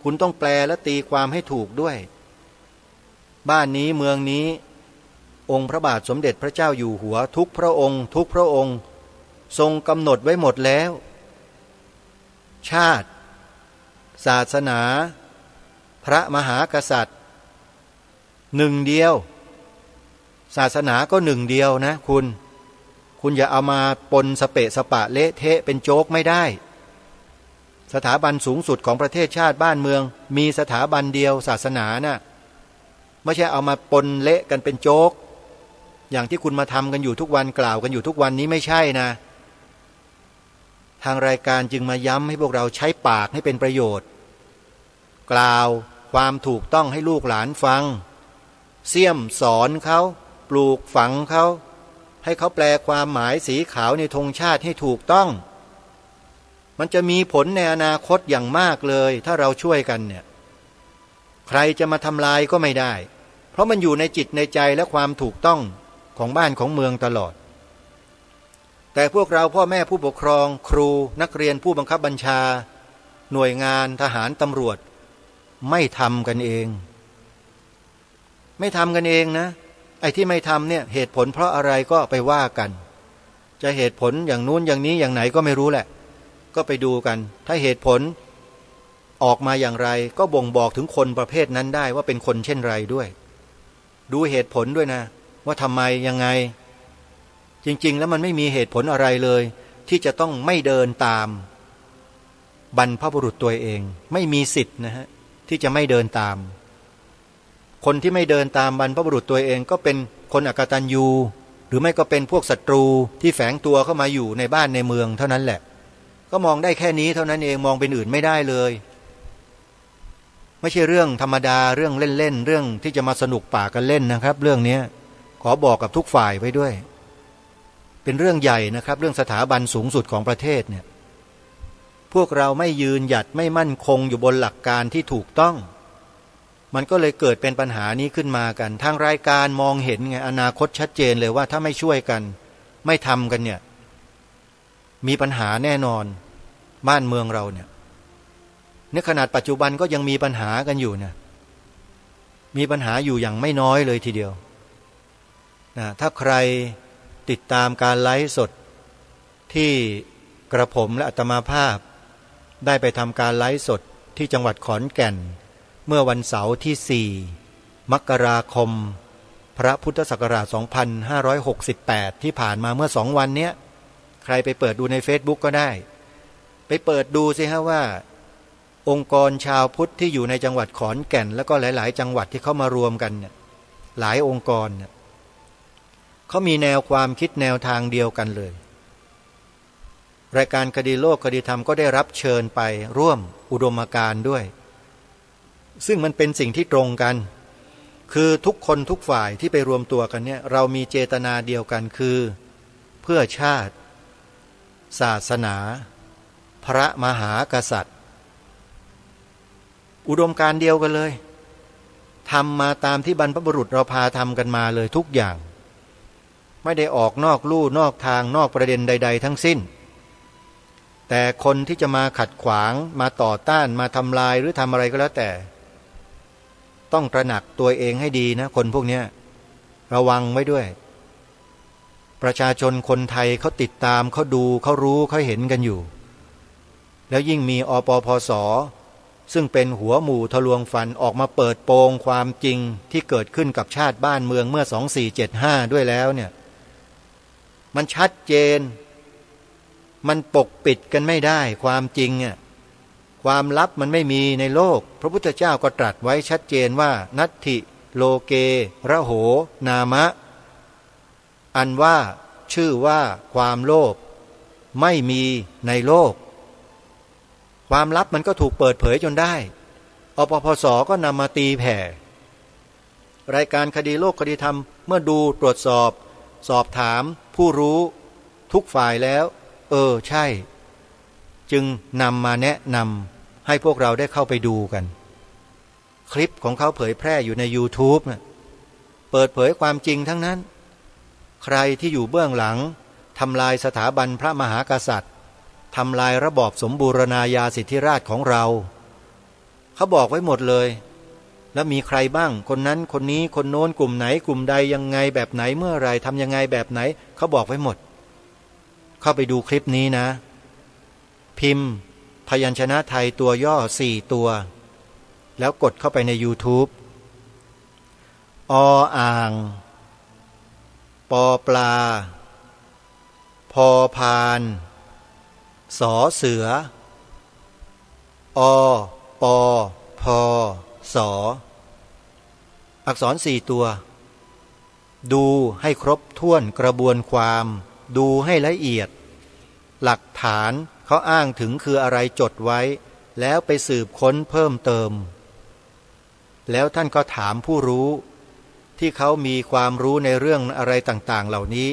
คุณต้องแปลและตีความให้ถูกด้วยบ้านนี้เมืองนี้องค์พระบาทสมเด็จพระเจ้าอยู่หัวทุกพระองค์ทรงกำหนดไว้หมดแล้วชาติศาสนาพระมหากษัตริย์หนึ่งเดียวศาสนาก็หนึ่งเดียวนะคุณอย่าเอามาปนสเปะสปะเละเทะเป็นโจ๊กไม่ได้สถาบันสูงสุดของประเทศชาติบ้านเมืองมีสถาบันเดียวศาสนาน่ะไม่ใช่เอามาปนเละกันเป็นโจ๊กอย่างที่คุณมาทำกันอยู่ทุกวันกล่าวกันอยู่ทุกวันนี้ไม่ใช่นะทางรายการจึงมาย้ำให้พวกเราใช้ปากให้เป็นประโยชน์กล่าวความถูกต้องให้ลูกหลานฟังเสี่ยมสอนเขาปลูกฝังเขาให้เขาแปลความหมายสีขาวในธงชาติให้ถูกต้องมันจะมีผลในอนาคตอย่างมากเลยถ้าเราช่วยกันเนี่ยใครจะมาทำลายก็ไม่ได้เพราะมันอยู่ในจิตในใจและความถูกต้องของบ้านของเมืองตลอดแต่พวกเราพ่อแม่ผู้ปกครองครูนักเรียนผู้บังคับบัญชาหน่วยงานทหารตำรวจไม่ทำกันเองนะไอ้ที่ไม่ทำเนี่ยเหตุผลเพราะอะไรก็ไปว่ากันจะเหตุผลอย่างนู้นอย่างนี้อย่างไหนก็ไม่รู้แหละก็ไปดูกันถ้าเหตุผลออกมาอย่างไรก็บ่งบอกถึงคนประเภทนั้นได้ว่าเป็นคนเช่นไรด้วยดูเหตุผลด้วยนะว่าทำไมยังไงจริงๆแล้วมันไม่มีเหตุผลอะไรเลยที่จะต้องไม่เดินตามบรรพบุรุษตัวเองไม่มีสิทธิ์นะฮะที่จะไม่เดินตามคนที่ไม่เดินตามบรรพบุรุษตัวเองก็เป็นคนอกตัญญูหรือไม่ก็เป็นพวกศัตรูที่แฝงตัวเข้ามาอยู่ในบ้านในเมืองเท่านั้นแหละก็มองได้แค่นี้เท่านั้นเองมองเป็นอื่นไม่ได้เลยไม่ใช่เรื่องธรรมดาเรื่องเล่นๆเรื่องที่จะมาสนุกปากกันเล่นนะครับเรื่องนี้ขอบอกกับทุกฝ่ายไว้ด้วยเป็นเรื่องใหญ่นะครับเรื่องสถาบันสูงสุดของประเทศเนี่ย พวกเราไม่ยืนหยัดไม่มั่นคงอยู่บนหลักการที่ถูกต้องมันก็เลยเกิดเป็นปัญหานี้ขึ้นมากันทางรายการมองเห็นไงอนาคตชัดเจนเลยว่าถ้าไม่ช่วยกันไม่ทำกันเนี่ยมีปัญหาแน่นอนบ้านเมืองเราเนี่ยในขนาดปัจจุบันก็ยังมีปัญหากันอยู่เนี่ยมีปัญหาอยู่อย่างไม่น้อยเลยทีเดียวนะถ้าใครติดตามการไลฟ์สดที่กระผมและอาตมาภาพได้ไปทำการไลฟ์สดที่จังหวัดขอนแก่นเมื่อวันเสาร์ที่4 มกราคมพระพุทธศักราช 2568 ที่ผ่านมาเมื่อ2 วันเนี้ยใครไปเปิดดูใน Facebook ก็ได้ไปเปิดดูสิฮะว่าองค์กรชาวพุทธที่อยู่ในจังหวัดขอนแก่นแล้วก็หลายๆจังหวัดที่เขามารวมกันเนี่ยหลายองค์กรเนี่ยเขามีแนวความคิดแนวทางเดียวกันเลยรายการคดีโลกคดีธรรมก็ได้รับเชิญไปร่วมอุดมการณ์ด้วยซึ่งมันเป็นสิ่งที่ตรงกันคือทุกคนทุกฝ่ายที่ไปรวมตัวกันเนี่ยเรามีเจตนาเดียวกันคือเพื่อชาติศาสนาพระมหากษัตริย์อุดมการณ์เดียวกันเลยทำมาตามที่บรรพบุรุษเราพาทำกันมาเลยทุกอย่างไม่ได้ออกนอกลู่นอกทางนอกประเด็นใดๆทั้งสิ้นแต่คนที่จะมาขัดขวางมาต่อต้านมาทำลายหรือทำอะไรก็แล้วแต่ต้องตระหนักตัวเองให้ดีนะคนพวกนี้ระวังไว้ด้วยประชาชนคนไทยเขาติดตามเขาดูเขารู้เขาเห็นกันอยู่แล้วยิ่งมีอปปส.ซึ่งเป็นหัวหมู่ทะลวงฟันออกมาเปิดโปงความจริงที่เกิดขึ้นกับชาติบ้านเมืองเมื่อ2475ด้วยแล้วเนี่ยมันชัดเจนมันปกปิดกันไม่ได้ความจริงอ่ะความลับมันไม่มีในโลกพระพุทธเจ้าก็ตรัสไว้ชัดเจนว่านัตถิโลเกระโหนามะอันว่าชื่อว่าความโลภไม่มีในโลกความลับมันก็ถูกเปิดเผยจนได้อปปส.ก็นำมาตีแผ่รายการคดีโลกคดีธรรมเมื่อดูตรวจสอบสอบถามผู้รู้ทุกฝ่ายแล้วใช่จึงนำมาแนะนำให้พวกเราได้เข้าไปดูกันคลิปของเขาเผยแพร่อยู่ใน YouTube นะเปิดเผยความจริงทั้งนั้นใครที่อยู่เบื้องหลังทำลายสถาบันพระมหากษัตริย์ทำลายระบอบสมบูรณาญาสิทธิราชย์ของเราเขาบอกไว้หมดเลยแล้วมีใครบ้างคนนั้นคนนี้คนโน้นกลุ่มไหนกลุ่มใดยังไงแบบไหนเมื่อไรทำยังไงแบบไหนเขาบอกไว้หมดเข้าไปดูคลิปนี้นะพิมพ์พยัญชนะไทยตัวย่อ4 ตัวแล้วกดเข้าไปใน YouTube ออ่างปอปลาพอพานสอเสืออปอพอสออักษร4 ตัวดูให้ครบถ้วนกระบวนความดูให้ละเอียดหลักฐานเขาอ้างถึงคืออะไรจดไว้แล้วไปสืบค้นเพิ่มเติมแล้วท่านก็ถามผู้รู้ที่เขามีความรู้ในเรื่องอะไรต่างๆเหล่านี้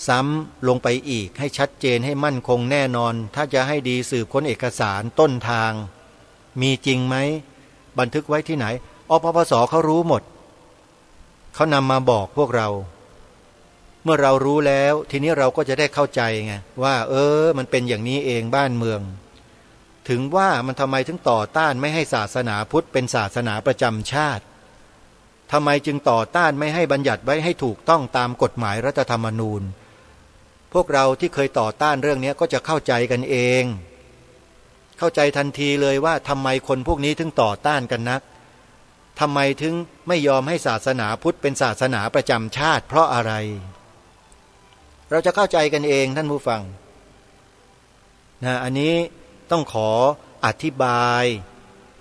ซ้ำลงไปอีกให้ชัดเจนให้มั่นคงแน่นอนถ้าจะให้ดีสืบค้นเอกสารต้นทางมีจริงไหมบันทึกไว้ที่ไหนอปปส.เขารู้หมดเขานำมาบอกพวกเราเมื่อเรารู้แล้วทีนี้เราก็จะได้เข้าใจไงว่ามันเป็นอย่างนี้เองบ้านเมืองถึงว่ามันทำไมถึงต่อต้านไม่ให้ศาสนาพุทธเป็นศาสนาประจำชาติทำไมจึงต่อต้านไม่ให้บัญญัติไว้ให้ถูกต้องตามกฎหมายรัฐธรรมนูญพวกเราที่เคยต่อต้านเรื่องนี้ก็จะเข้าใจกันเองเข้าใจทันทีเลยว่าทำไมคนพวกนี้ถึงต่อต้านกันนักทำไมถึงไม่ยอมให้ศาสนาพุทธเป็นศาสนาประจำชาติเพราะอะไรเราจะเข้าใจกันเองท่านผู้ฟังนะอันนี้ต้องขออธิบาย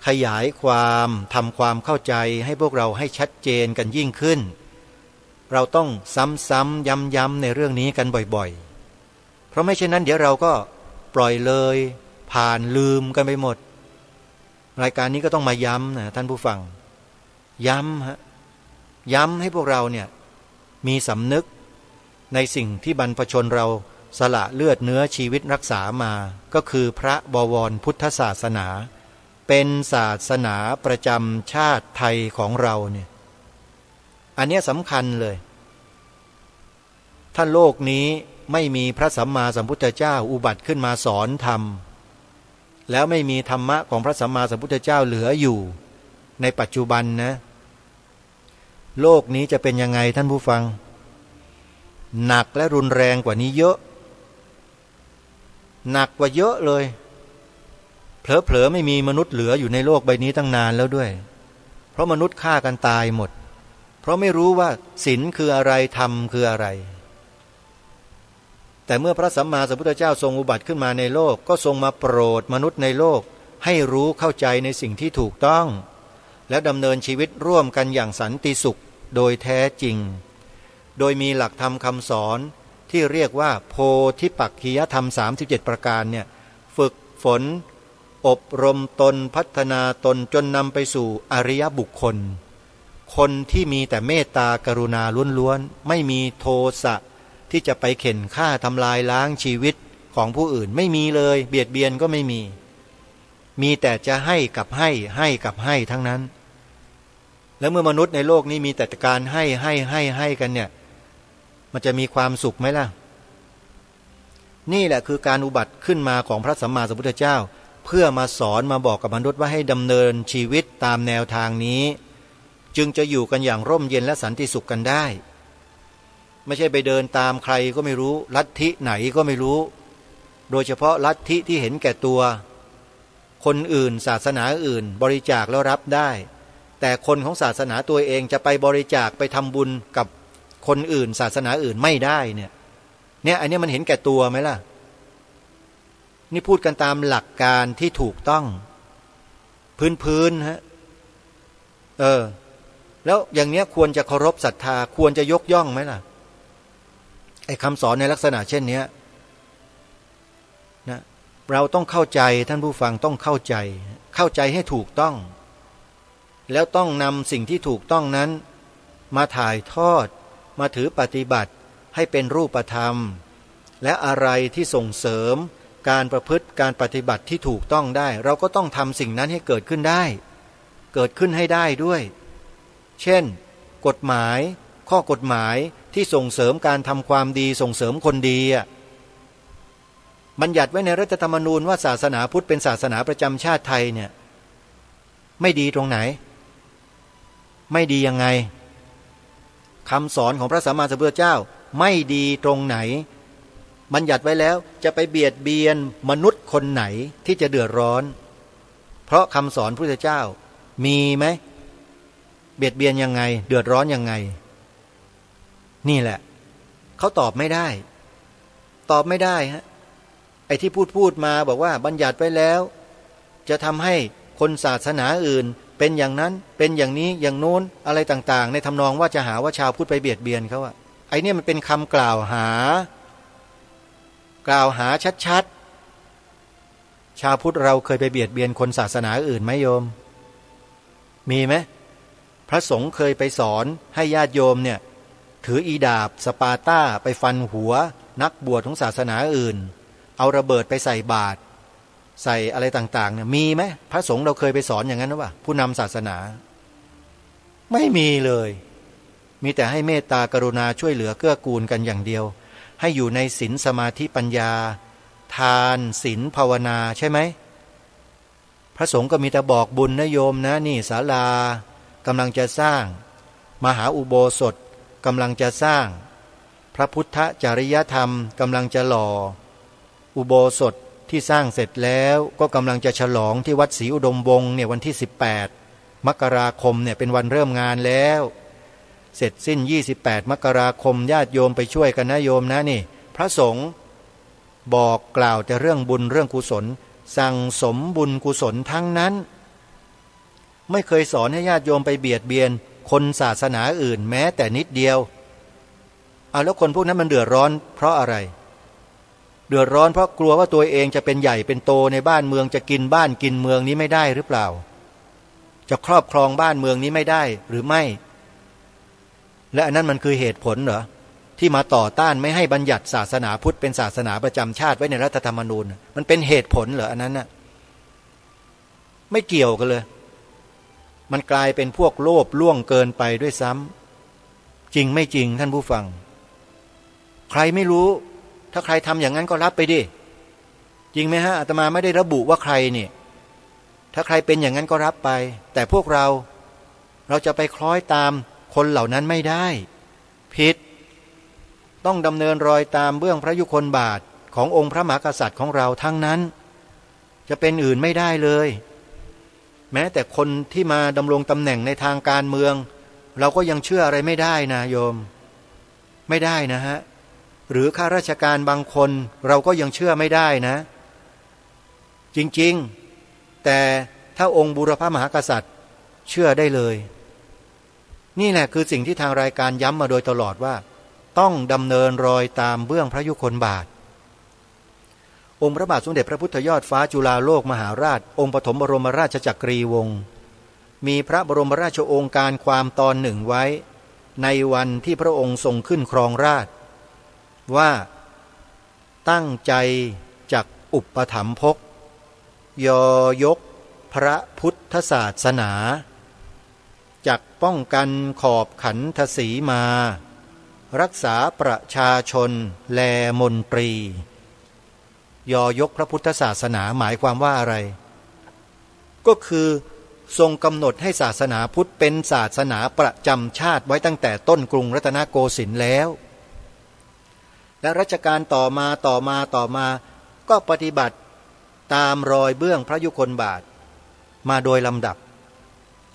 ขยายความทำความเข้าใจให้พวกเราให้ชัดเจนกันยิ่งขึ้นเราต้องซ้ำๆย้ำๆในเรื่องนี้กันบ่อยๆเพราะไม่เช่นนั้นเดี๋ยวเราก็ปล่อยเลยผ่านลืมกันไปหมดรายการนี้ก็ต้องมาย้ำนะท่านผู้ฟังย้ำให้พวกเราเนี่ยมีสำนึกในสิ่งที่บรรพชนเรา สละเลือดเนื้อชีวิตรักษามาก็คือพระบวรพุทธศาสนาเป็นศาสนาประจำชาติไทยของเราเนี่ยอันนี้สำคัญเลยถ้าโลกนี้ไม่มีพระสัมมาสัมพุทธเจ้าอุบัติขึ้นมาสอนธรรมแล้วไม่มีธรรมะของพระสัมมาสัมพุทธเจ้าเหลืออยู่ในปัจจุบันนะโลกนี้จะเป็นยังไงท่านผู้ฟังหนักและรุนแรงกว่านี้เยอะหนักกว่าเยอะเลยเผลอๆไม่มีมนุษย์เหลืออยู่ในโลกใบนี้ตั้งนานแล้วด้วยเพราะมนุษย์ฆ่ากันตายหมดเพราะไม่รู้ว่าศีลคืออะไรธรรมคืออะไรแต่เมื่อพระสัมมาสัมพุทธเจ้าทรงอุบัติขึ้นมาในโลกก็ทรงมาโปรดมนุษย์ในโลกให้รู้เข้าใจในสิ่งที่ถูกต้องแล้วดำเนินชีวิตร่วมกันอย่างสันติสุขโดยแท้จริงโดยมีหลักธรรมคำสอนที่เรียกว่าโพธิปักขิยธรรม37ประการเนี่ยฝึกฝนอบรมตนพัฒนาตนจนนำไปสู่อริยบุคคลคนที่มีแต่เมตตากรุณาล้วนๆไม่มีโทสะที่จะไปเข็นฆ่าทำลายล้างชีวิตของผู้อื่นไม่มีเลยเบียดเบียนก็ไม่มีแต่จะให้กับให้กับให้ทั้งนั้นแล้วเมื่อมนุษย์ในโลกนี้มีแต่การให้กันเนี่ยมันจะมีความสุขไหมล่ะนี่แหละคือการอุบัติขึ้นมาของพระสัมมาสัมพุทธเจ้าเพื่อมาสอนมาบอกกับมนุษย์ว่าให้ดำเนินชีวิตตามแนวทางนี้จึงจะอยู่กันอย่างร่มเย็นและสันติสุขกันได้ไม่ใช่ไปเดินตามใครก็ไม่รู้ลัทธิไหนก็ไม่รู้โดยเฉพาะลัทธิที่เห็นแก่ตัวคนอื่นศาสนาอื่นบริจาคแล้วรับได้แต่คนของศาสนาตัวเองจะไปบริจาคไปทำบุญกับคนอื่นศาสนาอื่นไม่ได้เนี่ยอันนี้มันเห็นแก่ตัวไหมล่ะนี่พูดกันตามหลักการที่ถูกต้องพื้นฮะแล้วอย่างเนี้ยควรจะเคารพศรัทธาควรจะยกย่องไหมล่ะไอ้คำสอนในลักษณะเช่นนี้นะเราต้องเข้าใจท่านผู้ฟังต้องเข้าใจให้ถูกต้องแล้วต้องนำสิ่งที่ถูกต้องนั้นมาถ่ายทอดมาถือปฏิบัติให้เป็นรูปธรรมและอะไรที่ส่งเสริมการประพฤติการปฏิบัติที่ถูกต้องได้เราก็ต้องทำสิ่งนั้นให้เกิดขึ้นได้เกิดขึ้นให้ได้ด้วยเช่นกฎหมายข้อกฎหมายที่ส่งเสริมการทำความดีส่งเสริมคนดีบัญญัติไว้ในรัฐธรรมนูญว่าศาสนาพุทธเป็นศาสนาประจำชาติไทยเนี่ยไม่ดีตรงไหนไม่ดียังไงคำสอนของพระสัมมาสัมพุทธเจ้าไม่ดีตรงไหนบัญญัติไว้แล้วจะไปเบียดเบียนมนุษย์คนไหนที่จะเดือดร้อนเพราะคำสอนพระพุทธเจ้ามีไหมเบียดเบียนยังไงเดือดร้อนยังไงนี่แหละเขาตอบไม่ได้ฮะไอ้ที่พูดมาบอกว่าบัญญัติไว้แล้วจะทำให้คนศาสนาอื่นเป็นอย่างนั้นเป็นอย่างนี้อย่างโน้นอะไรต่างๆในทำนองว่าจะหาว่าชาวพุทธไปเบียดเบียนเขาไอ้นี่มันเป็นคำกล่าวหาชัดๆชาวพุทธเราเคยไปเบียดเบียนคนศาสนาอื่นไหมโยมมีไหมพระสงฆ์เคยไปสอนให้ญาติโยมเนี่ยถืออีดาบสปาร์ต้าไปฟันหัวนักบวชของศาสนาอื่นเอาระเบิดไปใส่บาตรใส่อะไรต่างๆเนี่ยมีไหมพระสงฆ์เราเคยไปสอนอย่างนั้นหรือเปล่าผู้นำศาสนาไม่มีเลยมีแต่ให้เมตตากรุณาช่วยเหลือเกื้อกูลกันอย่างเดียวให้อยู่ในศีลสมาธิปัญญาทานศีลภาวนาใช่ไหมพระสงฆ์ก็มีแต่บอกบุญนะโยมนะนี่ศาลากำลังจะสร้างมหาอุโบสถกำลังจะสร้างพระพุทธจริยธรรมกำลังจะหล่ออุโบสถที่สร้างเสร็จแล้วก็กำลังจะฉลองที่วัดศรีอุดมวงศ์เนี่ยวันที่18มกราคมเนี่ยเป็นวันเริ่มงานแล้วเสร็จสิ้น28มกราคมญาติโยมไปช่วยกันนะโยมนะนี่พระสงฆ์บอกกล่าวแต่เรื่องบุญเรื่องกุศลสั่งสมบุญกุศลทั้งนั้นไม่เคยสอนให้ญาติโยมไปเบียดเบียนคนศาสนาอื่นแม้แต่นิดเดียวแล้วคนพวกนั้นมันเดือดร้อนเพราะอะไรเดือดร้อนเพราะกลัวว่าตัวเองจะเป็นใหญ่เป็นโตในบ้านเมืองจะกินบ้านกินเมืองนี้ไม่ได้หรือเปล่าจะครอบครองบ้านเมืองนี้ไม่ได้หรือไม่และอันนั้นมันคือเหตุผลเหรอ ที่มาต่อต้านไม่ให้บัญญัติศาสนาพุทธเป็นศาสนาประจำชาติไว้ในรัฐธรรมนูญมันเป็นเหตุผลเหรออันนั้นน่ะไม่เกี่ยวกันเลยมันกลายเป็นพวกโลภล่วงเกินไปด้วยซ้ำจริงไม่จริงท่านผู้ฟังใครไม่รู้ถ้าใครทำอย่างนั้นก็รับไปดิจริงไหมฮะอาตมาไม่ได้ระบุว่าใครเนี่ยถ้าใครเป็นอย่างนั้นก็รับไปแต่พวกเราจะไปคล้อยตามคนเหล่านั้นไม่ได้ผิดต้องดำเนินรอยตามเบื้องพระยุคลบาทขององค์พระมหากษัตริย์ของเราทั้งนั้นจะเป็นอื่นไม่ได้เลยแม้แต่คนที่มาดำรงตำแหน่งในทางการเมืองเราก็ยังเชื่ออะไรไม่ได้นะโยมไม่ได้นะฮะหรือข้าราชการบางคนเราก็ยังเชื่อไม่ได้นะจริงๆแต่ถ้าองค์บูรพมหากษัตริย์เชื่อได้เลยนี่แหละคือสิ่งที่ทางรายการย้ำมาโดยตลอดว่าต้องดำเนินรอยตามเบื้องพระยุคลบาทองค์พระบาทสมเด็จพระพุทธยอดฟ้าจุฬาโลกมหาราชองค์ปฐมบรมราชจักรีวงศ์มีพระบรมราชโองการความตอนหนึ่งไว้ในวันที่พระองค์ทรงขึ้นครองราชย์ว่าตั้งใจจักอุปถัมภกยกพระพุทธศาสนาจักป้องกันขอบขันธสีมารักษาประชาชนแลมนตรียกพระพุทธศาสนาหมายความว่าอะไรก็คือทรงกำหนดให้ศาสนาพุทธเป็นศาสนาประจำชาติไว้ตั้งแต่ต้นกรุงรัตนโกสินทร์แล้วและรัชกาลต่อมาก็ปฏิบัติตามรอยเบื้องพระยุคลบาทมาโดยลำดับ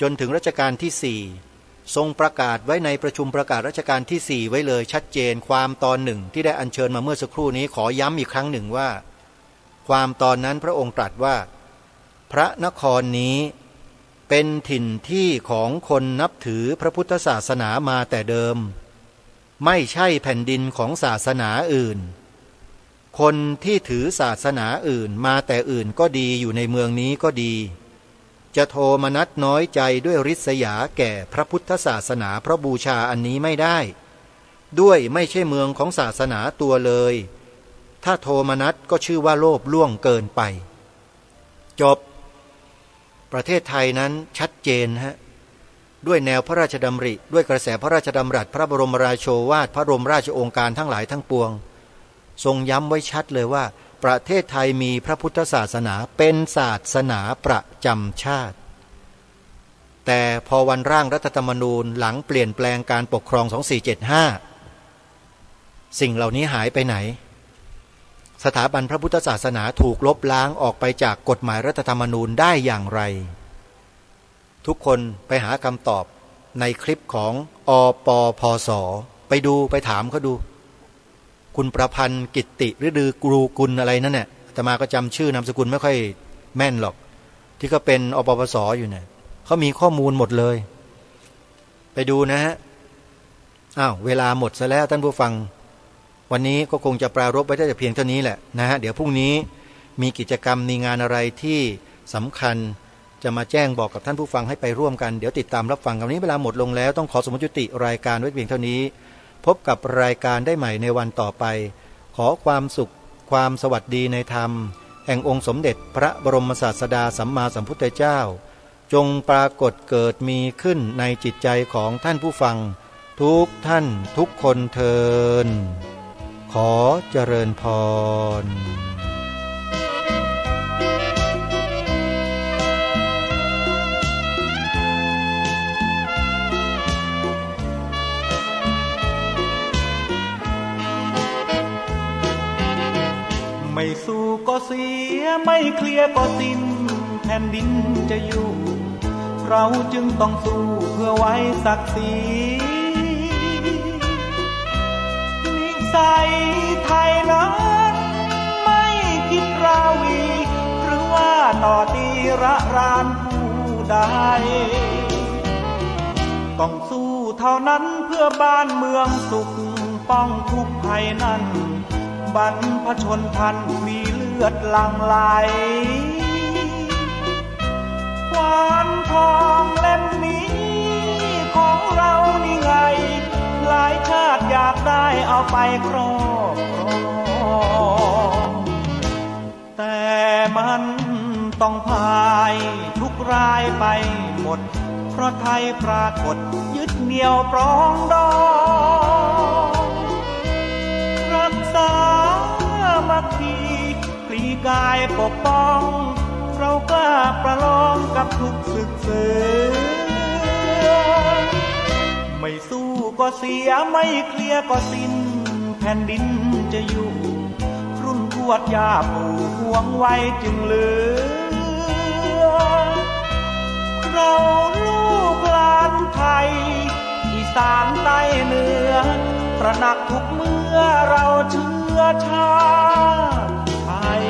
จนถึงรัชกาลที่4ทรงประกาศไว้ในประชุมประกาศรัชกาลที่4ไว้เลยชัดเจนความตอนหนึ่งที่ได้อัญเชิญมาเมื่อสักครู่นี้ขอย้ำอีกครั้งหนึ่งว่าความตอนนั้นพระองค์ตรัสว่าพระนครนี้เป็นถิ่นที่ของคนนับถือพระพุทธศาสนามาแต่เดิมไม่ใช่แผ่นดินของศาสนาอื่นคนที่ถือศาสนาอื่นมาแต่อื่นก็ดีอยู่ในเมืองนี้ก็ดีจะโทมนัสน้อยใจด้วยริษยาแก่พระพุทธศาสนาเพราะบูชาอันนี้ไม่ได้ด้วยไม่ใช่เมืองของศาสนาตัวเลยถ้าโทมนัสก็ชื่อว่าโลภล่วงเกินไปจบประเทศไทยนั้นชัดเจนฮะด้วยแนวพระราชดำริด้วยกระแสพระราชดำรัสพระบรมราโชวาทพระบรมราชโองการทั้งหลายทั้งปวงทรงย้ำไว้ชัดเลยว่าประเทศไทยมีพระพุทธศาสนาเป็นศาสนาประจำชาติแต่พอวันร่างรัฐธรรมนูญหลังเปลี่ยนแปลงการปกครอง2475สิ่งเหล่านี้หายไปไหนสถาบันพระพุทธศาสนาถูกลบล้างออกไปจากกฎหมายรัฐธรรมนูญได้อย่างไรทุกคนไปหาคำตอบในคลิปของอปพสไปดูไปถามเขาดูคุณประพันธ์กิตติหรือกรูกุลอะไรนั่นเนี่ยอาตมาก็จำชื่อนามสกุลไม่ค่อยแม่นหรอกที่ก็เป็นอปพสอยู่เนี่ยเขามีข้อมูลหมดเลยไปดูนะฮะเวลาหมดซะแล้วท่านผู้ฟังวันนี้ก็คงจะปรารภไว้ได้แต่เพียงเท่านี้แหละนะฮะเดี๋ยวพรุ่งนี้มีกิจกรรมมีงานอะไรที่สำคัญจะมาแจ้งบอกกับท่านผู้ฟังให้ไปร่วมกันเดี๋ยวติดตามรับฟังกันวันนี้เวลาหมดลงแล้วต้องขอสมมุติยุติรายการไว้เพียงเท่านี้พบกับรายการได้ใหม่ในวันต่อไปขอความสุขความสวัสดีในธรรมแห่งองค์สมเด็จพระบรมศาสดาสัมมาสัมพุทธเจ้าจงปรากฏเกิดมีขึ้นในจิตใจของท่านผู้ฟังทุกท่านทุกคนเทินขอเจริญพรไม่สู้ก็เสียไม่เคลียร์ก็สิ้นแผ่นดินจะอยู่เราจึงต้องสู้เพื่อไว้ศักดิ์ศรีนิสัยไทยนั้นไม่คิดราวีหรือว่าต่อตีระรานผู้ใดต้องสู้เท่านั้นเพื่อบ้านเมืองสุขป้องทุกภัยนั้นบรรพชนท่านมีเลือดหลั่งไหลขวานทองเล่มนี้ของเรานี่ไง หลายชาติอยากได้เอาไปครอบครองแต่มันต้องพายทุกรายไปหมดเพราะไทยปรากฏยึดเหนี่ยวปรองดองรักษามัคคีปลีกายปกป้องเรากล้าประลองกับทุกศึกเสือไม่สู้ก็เสียไม่เคลียร์ก็สิ้นแผ่นดินจะอยู่รุ่นทวดย่าปู่ห่วงไว้จึงเหลือเราลูกหลานไทยอีสานใต้เหนือตระหนักทุกเมื่อเราเชื้อชาติไทย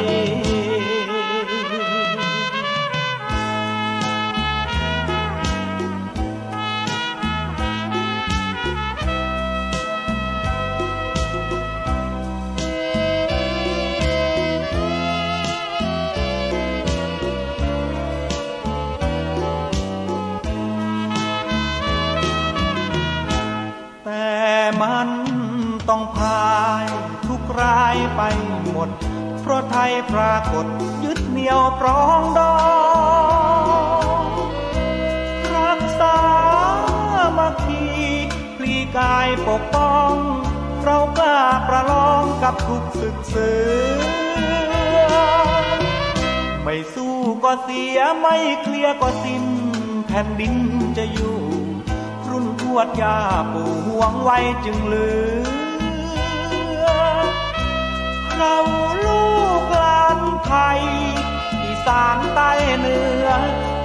มันต้องพายทุกรายไปหมดเพราะไทยปรากฏยึดเหนี่ยวปรองดองรักษามัคคีปลีกายปกป้องเรากล้าประลองกับทุกศึกเสือไม่สู้ก็เสียไม่เคลียร์ก็สิ้นแผ่นดินจะอยู่รุ่นทวดย่าปู่ห่วงไว้จึงเหลือเราลูกหลานไทยอีสานใต้เหนือ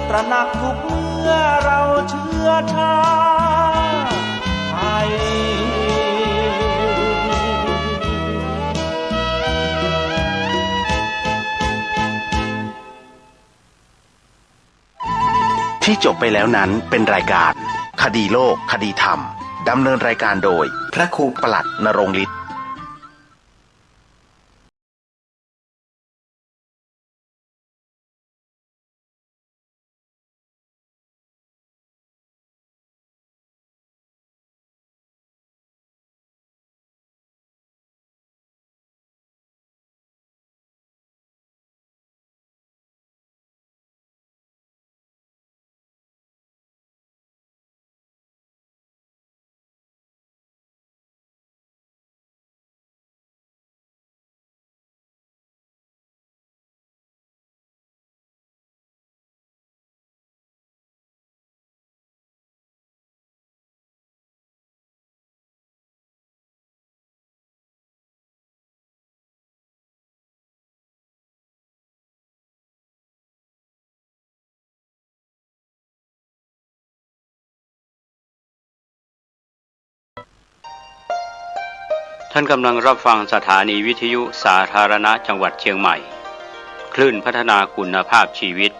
ตระหนักทุกเมื่อเราเชื้อชาติไทยที่จบไปแล้วนั้นเป็นรายการคดีโลกคดีธรรมดำเนินรายการโดยพระครูปลัดณรงค์ฤทธิ์ท่านกำลังรับฟังสถานีวิทยุสาธารณะจังหวัดเชียงใหม่คลื่นพัฒนาคุณภาพชีวิต